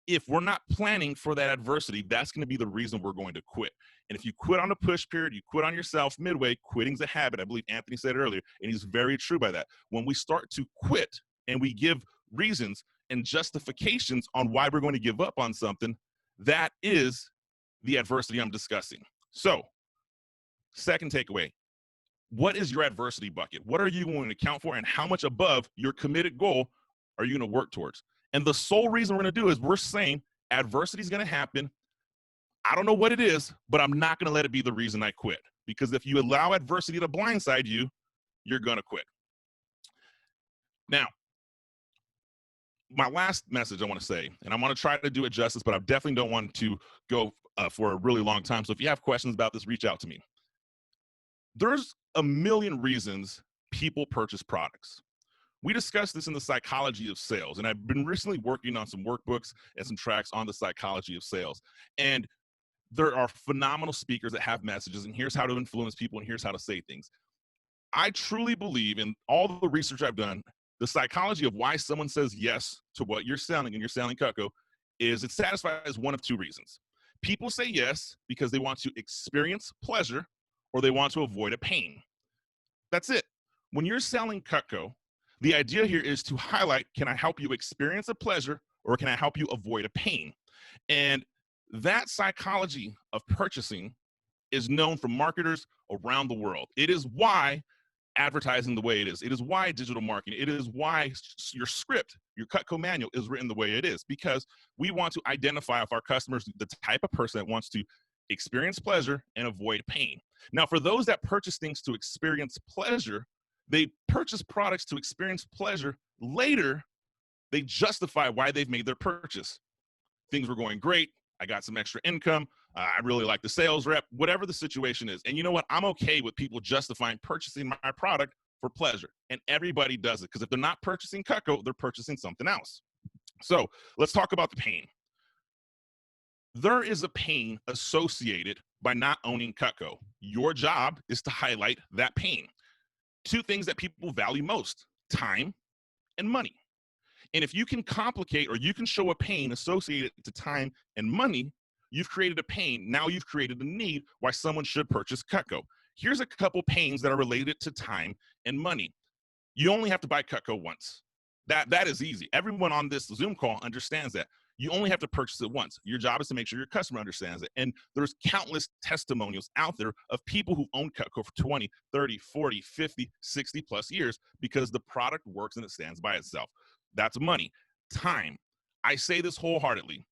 if we're not planning for that adversity, that's going to be the reason we're going to quit. And if you quit on a push period, you quit on yourself midway, quitting's a habit. I believe Anthony said it earlier, and he's very true by that. When we start to quit and we give reasons and justifications on why we're going to give up on something, that is the adversity I'm discussing. So, second takeaway, what is your adversity bucket? What are you going to account for, and how much above your committed goal are you going to work towards? And the sole reason we're going to do is we're saying adversity is going to happen. I don't know what it is, but I'm not going to let it be the reason I quit. Because if you allow adversity to blindside you, you're going to quit. Now, my last message I want to say, and I want to try to do it justice, but I definitely don't want to go for a really long time. So if you have questions about this, reach out to me. There's a million reasons people purchase products. We discussed this in the psychology of sales, and I've been recently working on some workbooks and some tracks on the psychology of sales. And there are phenomenal speakers that have messages, and here's how to influence people, and here's how to say things. I truly believe, in all the research I've done, the psychology of why someone says yes to what you're selling and you're selling Cutco is it satisfies one of two reasons. People say yes because they want to experience pleasure or they want to avoid a pain. That's it. When you're selling Cutco, the idea here is to highlight, can I help you experience a pleasure or can I help you avoid a pain? And that psychology of purchasing is known from marketers around the world. It is why advertising the way it is. It is why digital marketing. It is why your script, your Cutco manual is written the way it is, because we want to identify with our customers the type of person that wants to experience pleasure and avoid pain. Now, for those that purchase things to experience pleasure, they purchase products to experience pleasure. Later, they justify why they've made their purchase. Things were going great. I got some extra income. I really like the sales rep, whatever the situation is. And you know what? I'm okay with people justifying purchasing my product for pleasure. And everybody does it, because if they're not purchasing Cutco, they're purchasing something else. So let's talk about the pain. There is a pain associated by not owning Cutco. Your job is to highlight that pain. Two things that people value most: time and money. And if you can complicate or you can show a pain associated to time and money, you've created a pain. Now you've created a need why someone should purchase Cutco. Here's a couple pains that are related to time and money. You only have to buy Cutco once. That is easy. Everyone on this Zoom call understands that. You only have to purchase it once. Your job is to make sure your customer understands it. And there's countless testimonials out there of people who own Cutco for 20, 30, 40, 50, 60 plus years because the product works and it stands by itself. That's money. Time. I say this wholeheartedly.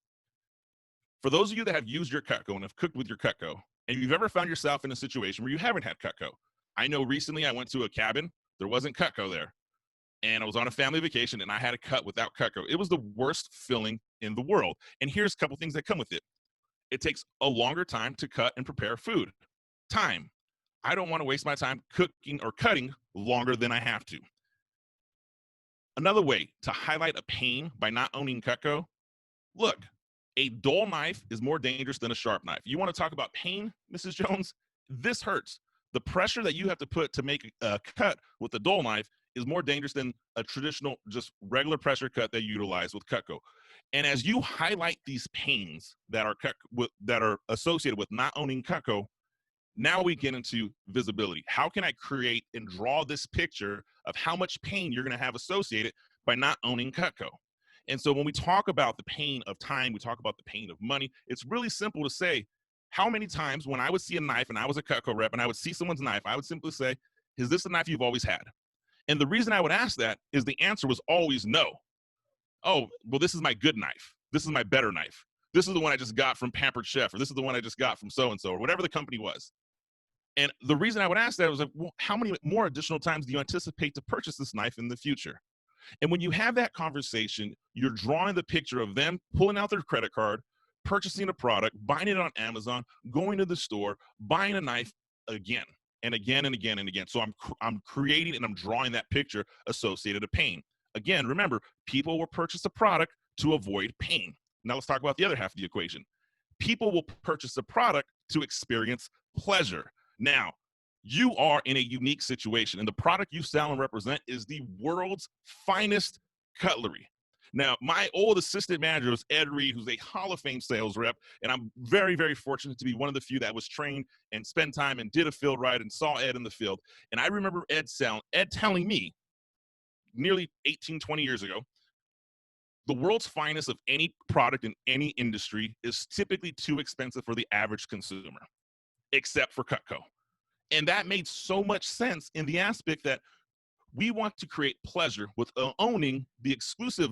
For those of you that have used your Cutco and have cooked with your Cutco, and you've ever found yourself in a situation where you haven't had Cutco. I know recently I went to a cabin, there wasn't Cutco there. And I was on a family vacation and I had a cut without Cutco. It was the worst feeling in the world. And here's a couple things that come with it. It takes a longer time to cut and prepare food. Time. I don't want to waste my time cooking or cutting longer than I have to. Another way to highlight a pain by not owning Cutco, look, a dull knife is more dangerous than a sharp knife. You want to talk about pain, Mrs. Jones? This hurts. The pressure that you have to put to make a cut with a dull knife is more dangerous than a traditional, just regular pressure cut that you utilize with Cutco. And as you highlight these pains that are associated with not owning Cutco, now we get into visibility. How can I create and draw this picture of how much pain you're going to have associated by not owning Cutco? And so when we talk about the pain of time, we talk about the pain of money, it's really simple to say, how many times when I would see a knife and I was a Cutco rep and I would see someone's knife, I would simply say, is this the knife you've always had? And the reason I would ask that is the answer was always no. Oh, well, this is my good knife. This is my better knife. This is the one I just got from Pampered Chef, or this is the one I just got from so-and-so, or whatever the company was. And the reason I would ask that was like, well, how many more additional times do you anticipate to purchase this knife in the future? And when you have that conversation, you're drawing the picture of them pulling out their credit card, purchasing a product, buying it on Amazon, going to the store, buying a knife again and again and again and again. So I'm creating and I'm drawing that picture associated to pain. Again, remember, people will purchase a product to avoid pain. Now let's talk about the other half of the equation. People will purchase a product to experience pleasure. Now, you are in a unique situation, and the product you sell and represent is the world's finest cutlery. Now, my old assistant manager was Ed Reed, who's a Hall of Fame sales rep, and I'm very, very fortunate to be one of the few that was trained and spent time and did a field ride and saw Ed in the field. And I remember Ed telling me nearly 18, 20 years ago, the world's finest of any product in any industry is typically too expensive for the average consumer, except for Cutco. And that made so much sense in the aspect that we want to create pleasure with owning the exclusive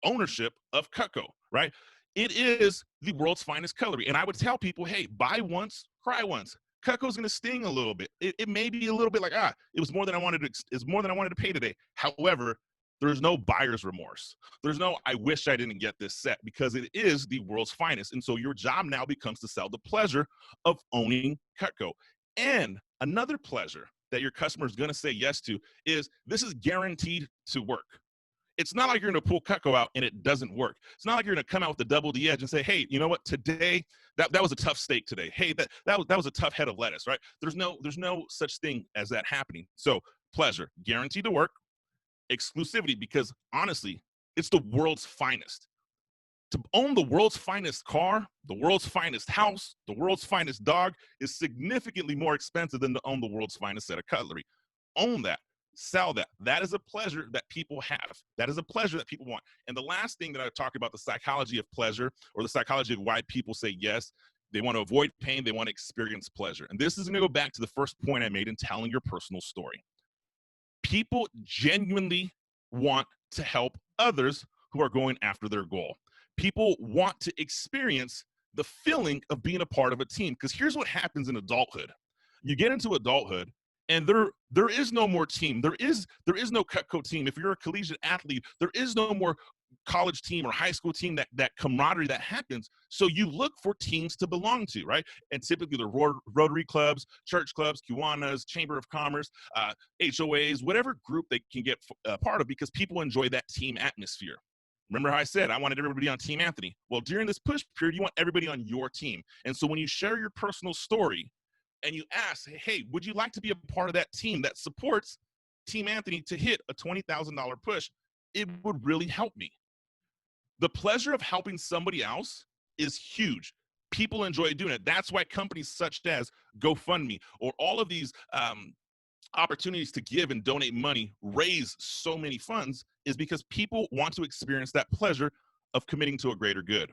ownership of Cutco, right? It is the world's finest cutlery. And I would tell people, hey, buy once, cry once. Cutco's going to sting a little bit. It may be a little bit like, it was more than I wanted to pay today. However, there's no buyer's remorse. There's no, I wish I didn't get this set, because it is the world's finest. And so your job now becomes to sell the pleasure of owning Cutco. And another pleasure that your customer is going to say yes to is this is guaranteed to work. It's not like you're going to pull Cutco out and it doesn't work. It's not like you're going to come out with the double D edge and say, hey, you know what, today, that was a tough steak today. Hey, that was a tough head of lettuce, right? There's no such thing as that happening. So pleasure, guaranteed to work, exclusivity, because honestly, it's the world's finest. To own the world's finest car, the world's finest house, the world's finest dog is significantly more expensive than to own the world's finest set of cutlery. Own that. Sell that. That is a pleasure that people have. That is a pleasure that people want. And the last thing that I talk about, the psychology of pleasure, or the psychology of why people say yes, they want to avoid pain, they want to experience pleasure. And this is going to go back to the first point I made in telling your personal story. People genuinely want to help others who are going after their goal. People want to experience the feeling of being a part of a team, because here's what happens in adulthood. You get into adulthood, and there is no more team. There is no Cutco team. If you're a collegiate athlete, there is no more college team or high school team, that camaraderie that happens. So you look for teams to belong to, right? And typically the Rotary clubs, church clubs, Kiwanis, Chamber of Commerce, HOAs, whatever group they can get part of, because people enjoy that team atmosphere. Remember how I said I wanted everybody on Team Anthony? Well, during this push period, you want everybody on your team. And so when you share your personal story and you ask, hey, would you like to be a part of that team that supports Team Anthony to hit a $20,000 push? It would really help me. The pleasure of helping somebody else is huge. People enjoy doing it. That's why companies such as GoFundMe or all of these opportunities to give and donate money raise so many funds, is because people want to experience that pleasure of committing to a greater good.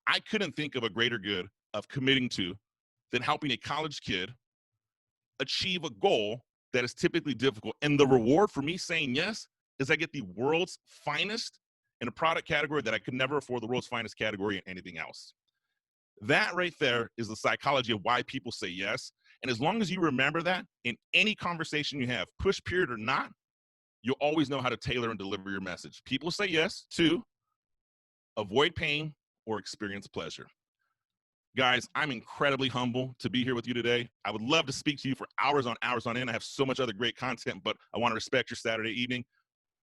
I couldn't think of a greater good of committing to than helping a college kid achieve a goal that is typically difficult. And the reward for me saying yes is I get the world's finest in a product category that I could never afford the world's finest category in anything else. That right there is the psychology of why people say yes. And as long as you remember that in any conversation you have, push period or not, you'll always know how to tailor and deliver your message. People say yes to avoid pain or experience pleasure. Guys, I'm incredibly humble to be here with you today. I would love to speak to you for hours on end. I have so much other great content, but I want to respect your Saturday evening.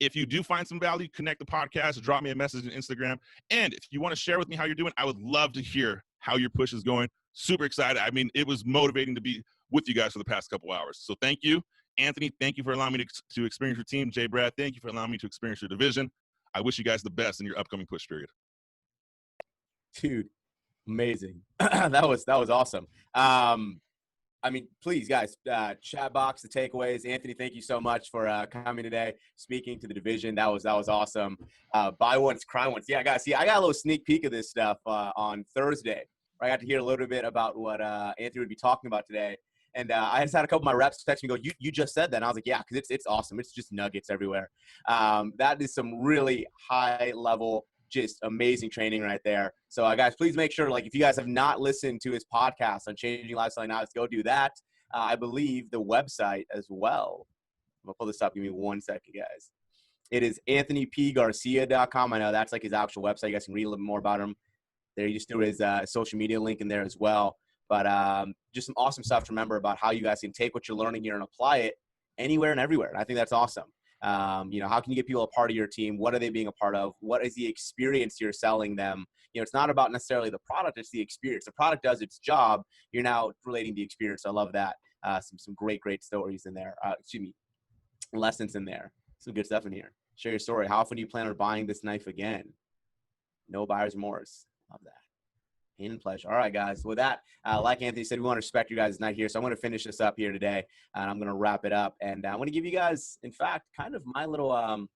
If you do find some value, connect the podcast, drop me a message on Instagram. And if you want to share with me how you're doing, I would love to hear how your push is going. Super excited. I mean, it was motivating to be with you guys for the past couple hours. So thank you. Anthony, thank you for allowing me to experience your team. Jay Brad, thank you for allowing me to experience your division. I wish you guys the best in your upcoming push period. Dude, amazing. that was awesome. I mean, please, guys, chat box, the takeaways. Anthony, thank you so much for coming today, speaking to the division. That was awesome. Buy once, cry once. Yeah, guys, see, I got a little sneak peek of this stuff on Thursday. I got to hear a little bit about what Anthony would be talking about today. And I just had a couple of my reps text me and go, you just said that. And I was like, yeah, because it's awesome. It's just nuggets everywhere. That is some really high level, just amazing training right there. So guys, please make sure, like, if you guys have not listened to his podcast on changing lifestyle habits, go do that. I believe the website as well. I'm gonna pull this up. Give me 1 second, guys. It is anthonypgarcia.com. I know that's like his actual website. You guys can read a little bit more about him there. You just threw his social media link in there as well. But just some awesome stuff to remember about how you guys can take what you're learning here and apply it anywhere and everywhere. And I think that's awesome. You know, how can you get people a part of your team? What are they being a part of? What is the experience you're selling them? You know, it's not about necessarily the product, it's the experience. The product does its job. You're now relating the experience. I love that. Some great stories in there. Lessons in there. Some good stuff in here. Share your story. How often do you plan on buying this knife again? No buyer's remorse. Love that. Pain and pleasure. All right, guys. With that, like Anthony said, we want to respect you guys' night here. So I'm going to finish this up here today, and I'm going to wrap it up. And I want to give you guys, in fact, kind of my little, I'm going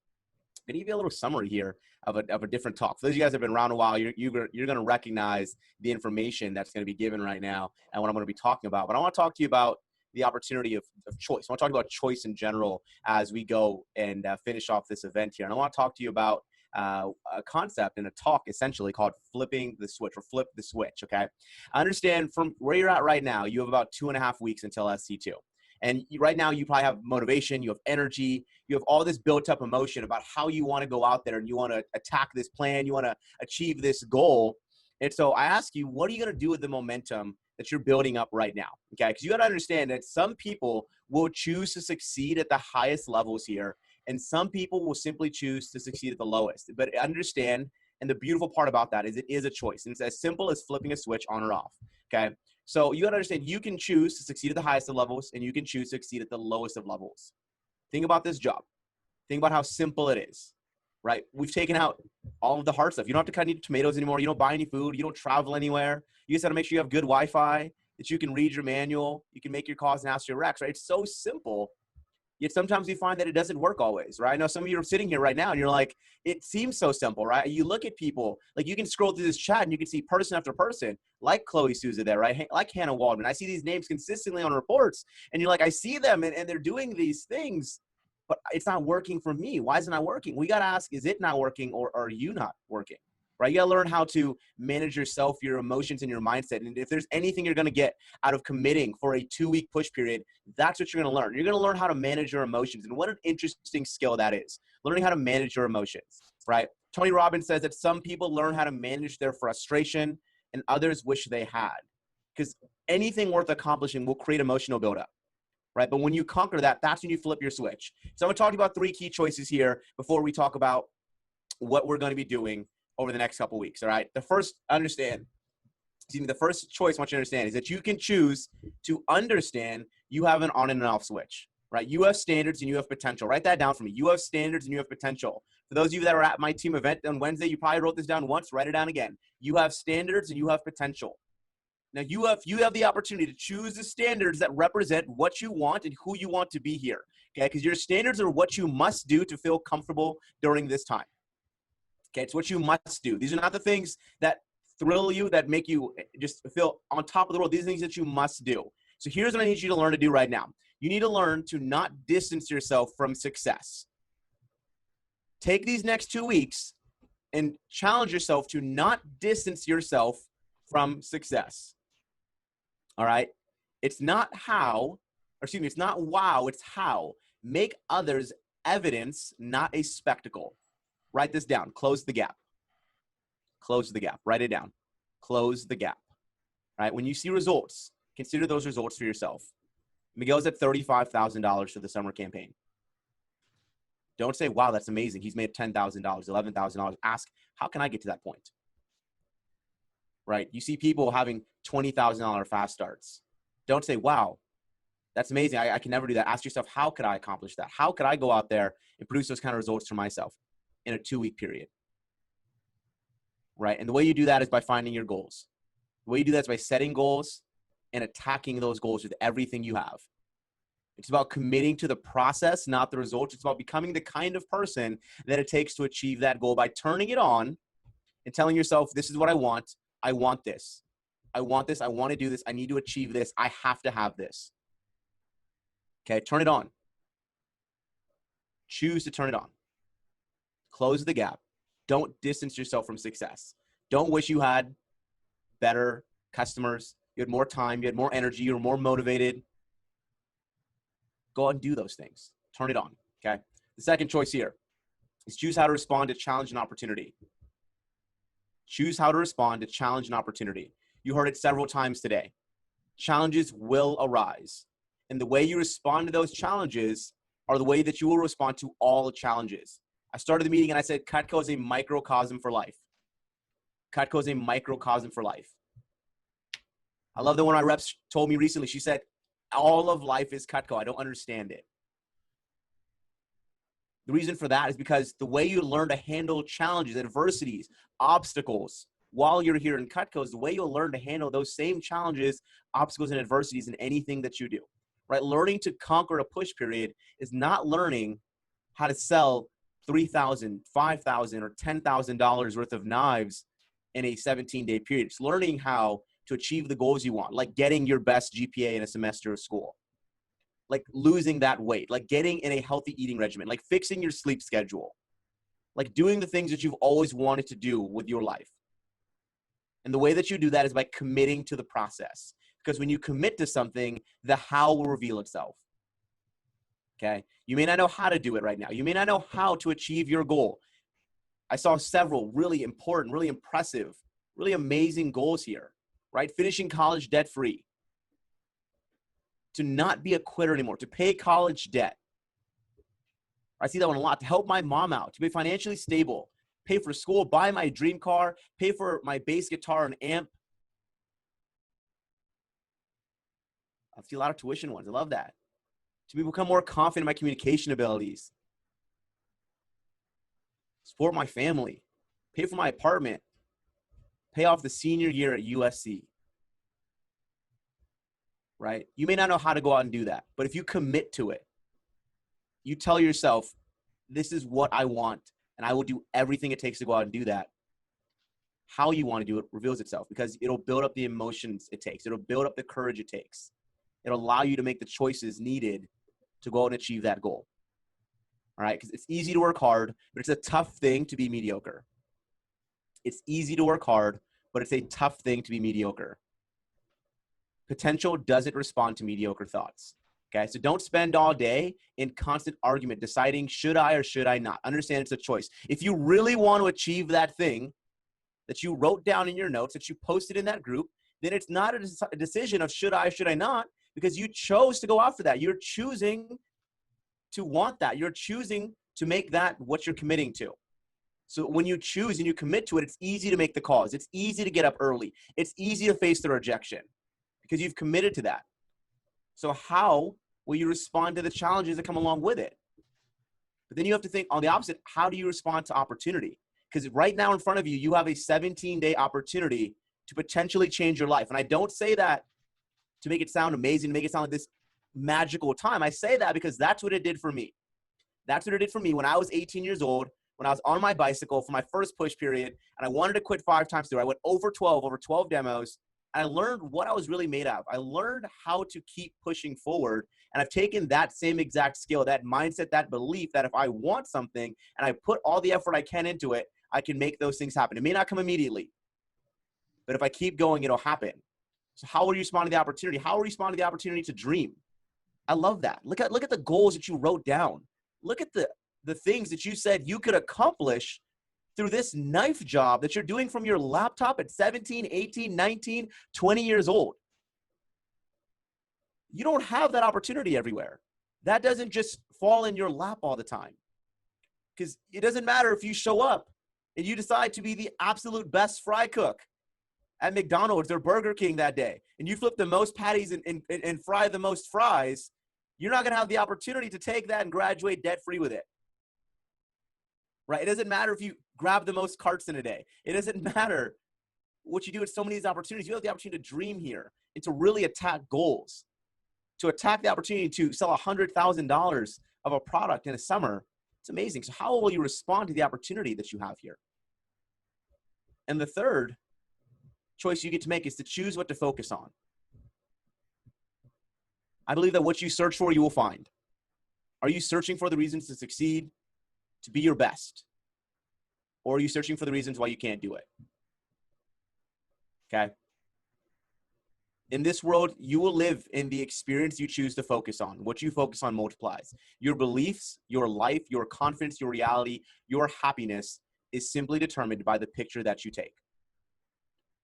to give you a little summary here of a different talk. For those of you guys that have been around a while, you're going to recognize the information that's going to be given right now and what I'm going to be talking about. But I want to talk to you about the opportunity of choice. I want to talk about choice in general as we go and finish off this event here. And I want to talk to you about a concept and a talk essentially called flipping the switch, or flip the switch. Okay. I understand from where you're at right now, you have about 2.5 weeks until SC2. And right now you probably have motivation, you have energy, you have all this built up emotion about how you want to go out there and you want to attack this plan, you want to achieve this goal. And so I ask you, what are you going to do with the momentum that you're building up right now? Okay. Because you got to understand that some people will choose to succeed at the highest levels here, and some people will simply choose to succeed at the lowest. But understand, and the beautiful part about that is it is a choice. And it's as simple as flipping a switch on or off. Okay. So you got to understand, you can choose to succeed at the highest of levels, and you can choose to succeed at the lowest of levels. Think about this job. Think about how simple it is, right? We've taken out all of the hard stuff. You don't have to cut any tomatoes anymore. You don't buy any food. You don't travel anywhere. You just got to make sure you have good Wi-Fi, that you can read your manual. You can make your calls and ask your recs, right? It's so simple. Yet sometimes you find that it doesn't work always, right? I know some of you are sitting here right now and you're like, it seems so simple, right? You look at people, like you can scroll through this chat and you can see person after person, like Chloe Souza there, right? Like Hannah Waldman. I see these names consistently on reports and you're like, I see them and they're doing these things, but it's not working for me. Why is it not working? We got to ask, is it not working, or are you not working? Right? You got to learn how to manage yourself, your emotions, and your mindset. And if there's anything you're going to get out of committing for a 2-week push period, that's what you're going to learn. You're going to learn how to manage your emotions. And what an interesting skill that is, learning how to manage your emotions, right? Tony Robbins says that some people learn how to manage their frustration and others wish they had, because anything worth accomplishing will create emotional buildup, right? But when you conquer that, that's when you flip your switch. So I'm going to talk about 3 key choices here before we talk about what we're going to be doing over the next couple of weeks. All right. The first choice I want you to understand is that you can choose to understand you have an on and an off switch, right? You have standards and you have potential. Write that down for me. You have standards and you have potential. For those of you that are at my team event on Wednesday, you probably wrote this down once, write it down again. You have standards and you have potential. Now you have the opportunity to choose the standards that represent what you want and who you want to be here. Okay. Because your standards are what you must do to feel comfortable during this time. Okay, it's what you must do. These are not the things that thrill you, that make you just feel on top of the world. These are things that you must do. So here's what I need you to learn to do right now. You need to learn to not distance yourself from success. Take these next 2 weeks and challenge yourself to not distance yourself from success. All right? It's not it's not wow, it's how. Make others evidence, not a spectacle. Write this down. Close the gap. Close the gap. Write it down. Close the gap. Right? When you see results, consider those results for yourself. Miguel's at $35,000 for the summer campaign. Don't say, wow, that's amazing. He's made $10,000, $11,000. Ask, how can I get to that point? Right? You see people having $20,000 fast starts. Don't say, wow, that's amazing. I can never do that. Ask yourself, how could I accomplish that? How could I go out there and produce those kind of results for myself? in a 2-week period, right? And the way you do that is by finding your goals. The way you do that is by setting goals and attacking those goals with everything you have. It's about committing to the process, not the results. It's about becoming the kind of person that it takes to achieve that goal by turning it on and telling yourself, this is what I want. I want this. I want this. I want to do this. I need to achieve this. I have to have this. Okay, turn it on. Choose to turn it on. Close the gap. Don't distance yourself from success. Don't wish you had better customers. You had more time. You had more energy. You were more motivated. Go out and do those things. Turn it on, okay? The second choice here is choose how to respond to challenge and opportunity. Choose how to respond to challenge and opportunity. You heard it several times today. Challenges will arise. And the way you respond to those challenges are the way that you will respond to all challenges. I started the meeting and I said, Cutco is a microcosm for life. Cutco is a microcosm for life. I love that one of my reps told me recently, she said, all of life is Cutco. I don't understand it. The reason for that is because the way you learn to handle challenges, adversities, obstacles while you're here in Cutco is the way you'll learn to handle those same challenges, obstacles, and adversities in anything that you do, right? Learning to conquer a push period is not learning how to sell $3,000, $5,000, or $10,000 worth of knives in a 17-day period. It's learning how to achieve the goals you want, like getting your best GPA in a semester of school, like losing that weight, like getting in a healthy eating regimen, like fixing your sleep schedule, like doing the things that you've always wanted to do with your life. And the way that you do that is by committing to the process. Because when you commit to something, the how will reveal itself. Okay? You may not know how to do it right now. You may not know how to achieve your goal. I saw several really important, really impressive, really amazing goals here, right? Finishing college debt-free. To not be a quitter anymore, to pay college debt. I see that one a lot. To help my mom out, to be financially stable, pay for school, buy my dream car, pay for my bass guitar and amp. I see a lot of tuition ones. I love that. To become more confident in my communication abilities. Support my family, pay for my apartment, pay off the senior year at USC. Right? You may not know how to go out and do that, but if you commit to it, you tell yourself, this is what I want, and I will do everything it takes to go out and do that. How you want to do it reveals itself because it'll build up the emotions it takes. It'll build up the courage it takes. It'll allow you to make the choices needed to go out and achieve that goal. All right? Because it's easy to work hard, but it's a tough thing to be mediocre. It's easy to work hard, but it's a tough thing to be mediocre. Potential doesn't respond to mediocre thoughts. Okay, so don't spend all day in constant argument deciding should I or should I not. Understand it's a choice. If you really want to achieve that thing that you wrote down in your notes, that you posted in that group, then it's not a decision of should I or should I not, because you chose to go after that. You're choosing to want that. You're choosing to make that what you're committing to. So when you choose and you commit to it, it's easy to make the calls. It's easy to get up early. It's easy to face the rejection because you've committed to that. So how will you respond to the challenges that come along with it? But then you have to think on the opposite, how do you respond to opportunity? Because right now in front of you, you have a 17-day opportunity to potentially change your life. And I don't say that to make it sound amazing, to make it sound like this magical time. I say that because that's what it did for me. That's what it did for me when I was 18 years old, when I was on my bicycle for my first push period, and I wanted to quit 5 times through. I went over 12 demos. I learned what I was really made of. I learned how to keep pushing forward. And I've taken that same exact skill, that mindset, that belief that if I want something and I put all the effort I can into it, I can make those things happen. It may not come immediately, but if I keep going, it'll happen. So how will you respond to the opportunity? How will you respond to the opportunity to dream? I love that. Look at the goals that you wrote down. Look at the things that you said you could accomplish through this knife job that you're doing from your laptop at 17, 18, 19, 20 years old. You don't have that opportunity everywhere. That doesn't just fall in your lap all the time. Because it doesn't matter if you show up and you decide to be the absolute best fry cook at McDonald's or Burger King that day, and you flip the most patties and fry the most fries, you're not going to have the opportunity to take that and graduate debt-free with it. right? It doesn't matter if you grab the most carts in a day. It doesn't matter what you do with so many of these opportunities. You have the opportunity to dream here and to really attack goals, to attack the opportunity to sell $100,000 of a product in a summer. It's amazing. So how will you respond to the opportunity that you have here? And the third choice you get to make is to choose what to focus on. I believe that what you search for, you will find. Are you searching for the reasons to succeed, to be your best? Or are you searching for the reasons why you can't do it? Okay? In this world, you will live in the experience you choose to focus on. What you focus on multiplies. Your beliefs, your life, your confidence, your reality, your happiness is simply determined by the picture that you take.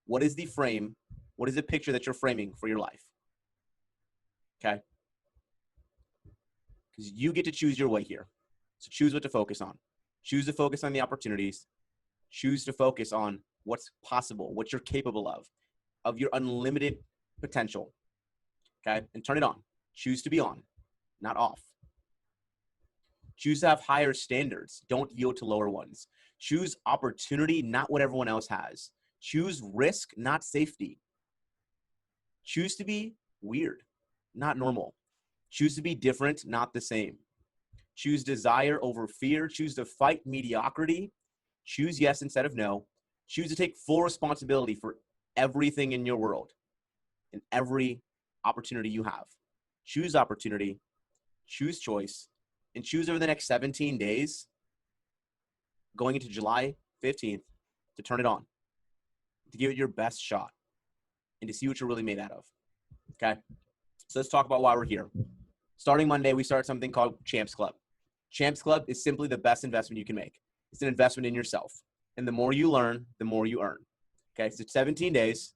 What is the frame? What is the picture that you're framing for your life? Okay? Because you get to choose your way here. So choose what to focus on. Choose to focus on the opportunities. Choose to focus on what's possible, what you're capable of your unlimited potential. Okay? And turn it on. Choose to be on, not off. Choose to have higher standards. Don't yield to lower ones. Choose opportunity, not what everyone else has. Choose risk, not safety. Choose to be weird, not normal. Choose to be different, not the same. Choose desire over fear. Choose to fight mediocrity. Choose yes instead of no. Choose to take full responsibility for everything in your world and every opportunity you have. Choose opportunity, choose choice, and choose over the next 17 days going into July 15th to turn it on, to give it your best shot, and to see what you're really made out of. Okay? So let's talk about why we're here. Starting Monday, we start something called Champs Club. Champs Club is simply the best investment you can make. It's an investment in yourself. And the more you learn, the more you earn. Okay? So 17 days,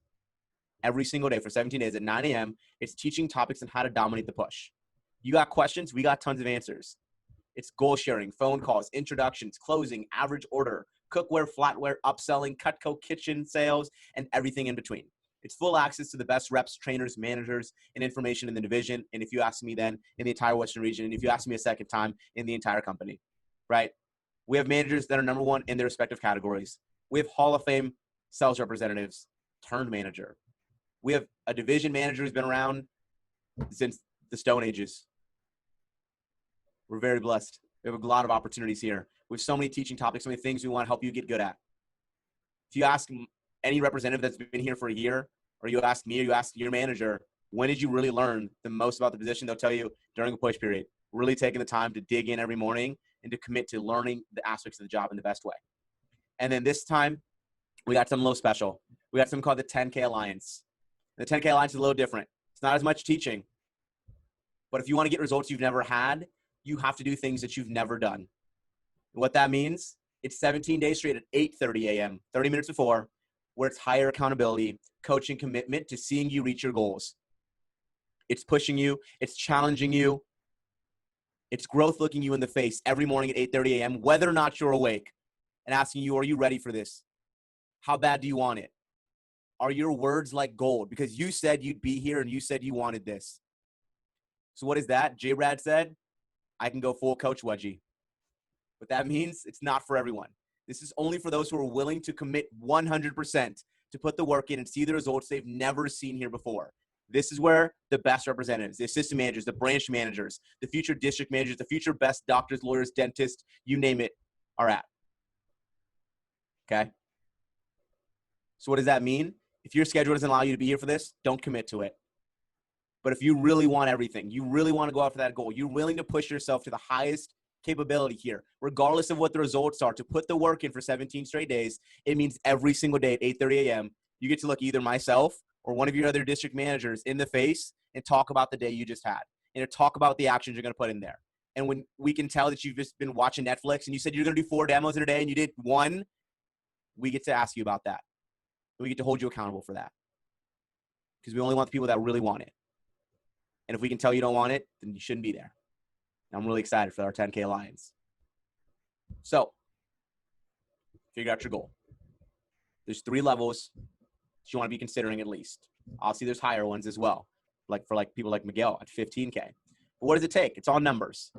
every single day for 17 days at 9 a.m. It's teaching topics on how to dominate the push. You got questions? We got tons of answers. It's goal sharing, phone calls, introductions, closing, average order, cookware, flatware, upselling, Cutco kitchen sales, and everything in between. It's full access to the best reps, trainers, managers, and information in the division. And if you ask me then, in the entire Western region, and if you ask me a second time, in the entire company, right? We have managers that are number one in their respective categories. We have Hall of Fame sales representatives turned manager. We have a division manager who's been around since the Stone Ages. We're very blessed. We have a lot of opportunities here. We have so many teaching topics, so many things we want to help you get good at. If you ask any representative that's been here for a year, or you ask me, or you ask your manager, when did you really learn the most about the position? They'll tell you during a push period. Really taking the time to dig in every morning and to commit to learning the aspects of the job in the best way. And then this time, we got something a little special. We got something called the 10K Alliance. The 10K Alliance is a little different. It's not as much teaching. But if you want to get results you've never had, you have to do things that you've never done. And what that means, it's 17 days straight at 8:30 a.m., 30 minutes before, where it's higher accountability, coaching commitment to seeing you reach your goals. It's pushing you. It's challenging you. It's growth looking you in the face every morning at 8:30 a.m., whether or not you're awake, and asking you, are you ready for this? How bad do you want it? Are your words like gold? Because you said you'd be here and you said you wanted this. So what is that? J-Brad said, I can go full coach wedgie. What that means, it's not for everyone. This is only for those who are willing to commit 100% to put the work in and see the results they've never seen here before. This is where the best representatives, the assistant managers, the branch managers, the future district managers, the future best doctors, lawyers, dentists, you name it, are at. Okay? So what does that mean? If your schedule doesn't allow you to be here for this, don't commit to it. But if you really want everything, you really want to go after that goal, you're willing to push yourself to the highest capability here, regardless of what the results are, to put the work in for 17 straight days, it means every single day at 8:30 a.m., you get to look either myself or one of your other district managers in the face and talk about the day you just had and to talk about the actions you're going to put in there. And when we can tell that you've just been watching Netflix and you said you're going to do 4 demos in a day and you did 1, we get to ask you about that. And we get to hold you accountable for that because we only want the people that really want it. And if we can tell you don't want it, then you shouldn't be there. And I'm really excited for our 10K Alliance. So, figure out your goal. There's 3 levels that you want to be considering at least. Obviously, there's higher ones as well, like for people like Miguel at 15K. But what does it take? It's all numbers.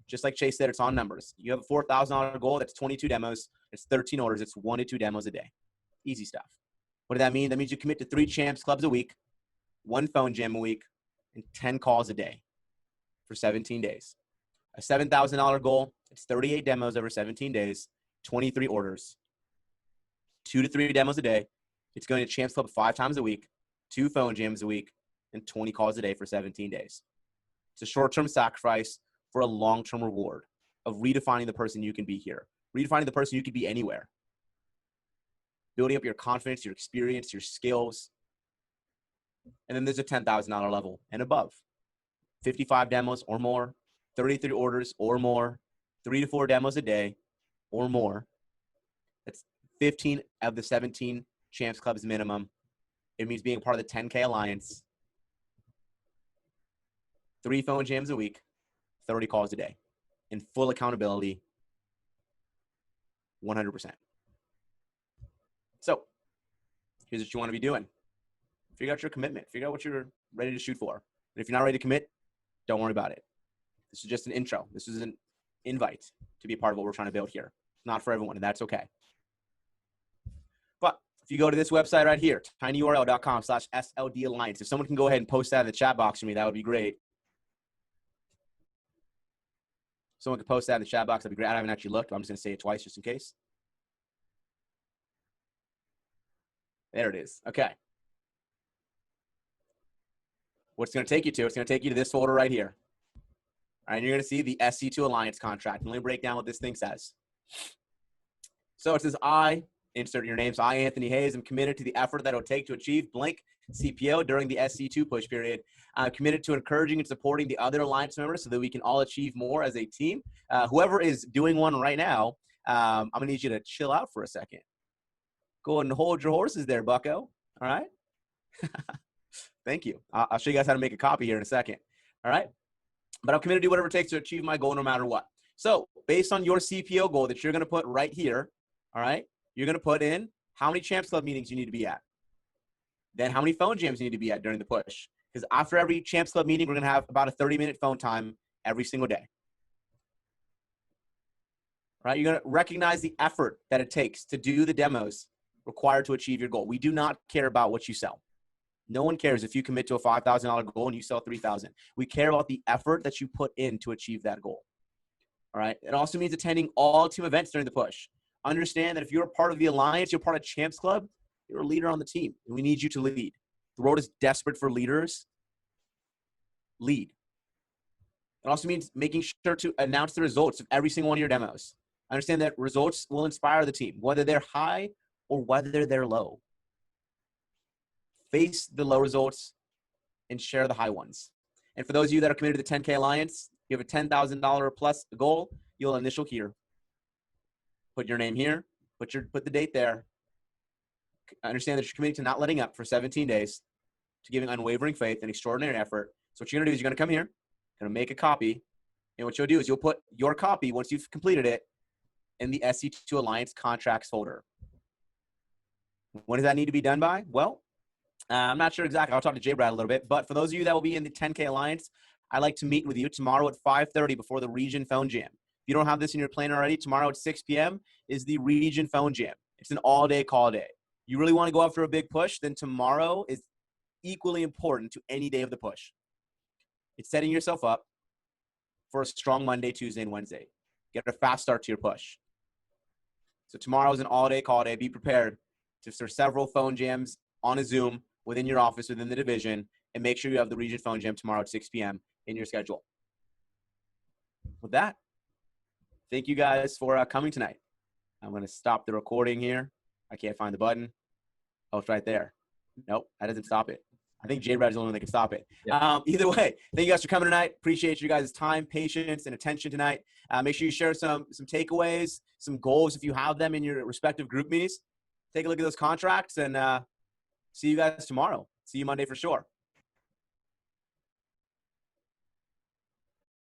Just like Chace said, it's on numbers. You have a $4,000 goal. That's 22 demos. It's 13 orders. It's 1 to 2 demos a day. Easy stuff. What does that mean? That means you commit to 3 champs clubs a week, 1 phone jam a week, and 10 calls a day for 17 days. A $7,000 goal. It's 38 demos over 17 days, 23 orders, 2 to 3 demos a day. It's going to champs club 5 times a week, 2 phone jams a week, and 20 calls a day for 17 days. It's a short-term sacrifice for a long-term reward of redefining the person you can be here, redefining the person you can be anywhere, building up your confidence, your experience, your skills. And then there's a $10,000 level and above. 55 demos or more, 33 orders or more, 3 to 4 demos a day or more. That's 15 of the 17 champs clubs minimum. It means being a part of the 10K Alliance. 3 phone jams a week, 30 calls a day, in full accountability, 100%. So here's what you want to be doing. Figure out your commitment. Figure out what you're ready to shoot for. And if you're not ready to commit, don't worry about it. This is just an intro. This is an invite to be a part of what we're trying to build here. It's not for everyone, and that's okay. But if you go to this website right here, tinyurl.com/SLD Alliance, if someone can go ahead and post that in the chat box for me, that would be great. Someone could post that in the chat box. That'd be great. I haven't actually looked, but I'm just going to say it twice just in case. There it is. Okay. What's going to take you to? It's going to take you to this folder right here. All right, and you're going to see the SC2 Alliance contract. And let me break down what this thing says. So it says, I, insert your names, I, Anthony Hayes, am committed to the effort that it will take to achieve blank CPO during the SC2 push period. I'm committed to encouraging and supporting the other Alliance members so that we can all achieve more as a team. Whoever is doing one right now, I'm going to need you to chill out for a second. Go and hold your horses there, bucko. All right? Thank you. I'll show you guys how to make a copy here in a second. All right? But I'm committed to do whatever it takes to achieve my goal no matter what. So based on your CPO goal that you're going to put right here, all right, you're going to put in how many Champs Club meetings you need to be at. Then how many phone jams you need to be at during the push. Because after every Champs Club meeting, we're going to have about a 30-minute phone time every single day. All right? You're going to recognize the effort that it takes to do the demos required to achieve your goal. We do not care about what you sell. No one cares if you commit to a $5,000 goal and you sell $3,000. We care about the effort that you put in to achieve that goal. All right. It also means attending all team events during the push. Understand that if you're a part of the Alliance, you're part of Champs Club, you're a leader on the team, and we need you to lead. The world is desperate for leaders. Lead. It also means making sure to announce the results of every single one of your demos. Understand that results will inspire the team, whether they're high or whether they're low. Face the low results and share the high ones. And for those of you that are committed to the 10K Alliance, you have a $10,000 plus goal, you'll initial here. Put your name here, put the date there. Understand that you're committing to not letting up for 17 days, to giving unwavering faith and extraordinary effort. So what you're gonna do is you're gonna come here, gonna make a copy, and what you'll do is you'll put your copy, once you've completed it, in the SC2 Alliance contracts folder. When does that need to be done by? Well, I'm not sure exactly. I'll talk to Jay Brad a little bit. But for those of you that will be in the 10K Alliance, I'd like to meet with you tomorrow at 5:30 before the Region Phone Jam. If you don't have this in your plan already, tomorrow at 6 p.m. is the Region Phone Jam. It's an all-day call day. You really want to go after a big push, then tomorrow is equally important to any day of the push. It's setting yourself up for a strong Monday, Tuesday, and Wednesday. Get a fast start to your push. So tomorrow is an all-day call day. Be prepared to start several phone jams on a Zoom within your office, within the division, and make sure you have the Region Phone Jam tomorrow at 6 p.m. in your schedule. With that, thank you guys for coming tonight. I'm going to stop the recording here. I can't find the button. Oh, it's right there. Nope, that doesn't stop it. I think J-Brad is the only one that can stop it. Yeah. Either way, thank you guys for coming tonight. Appreciate you guys' time, patience, and attention tonight. Make sure you share some takeaways, some goals if you have them in your respective group meetings. Take a look at those contracts and see you guys tomorrow. See you Monday for sure.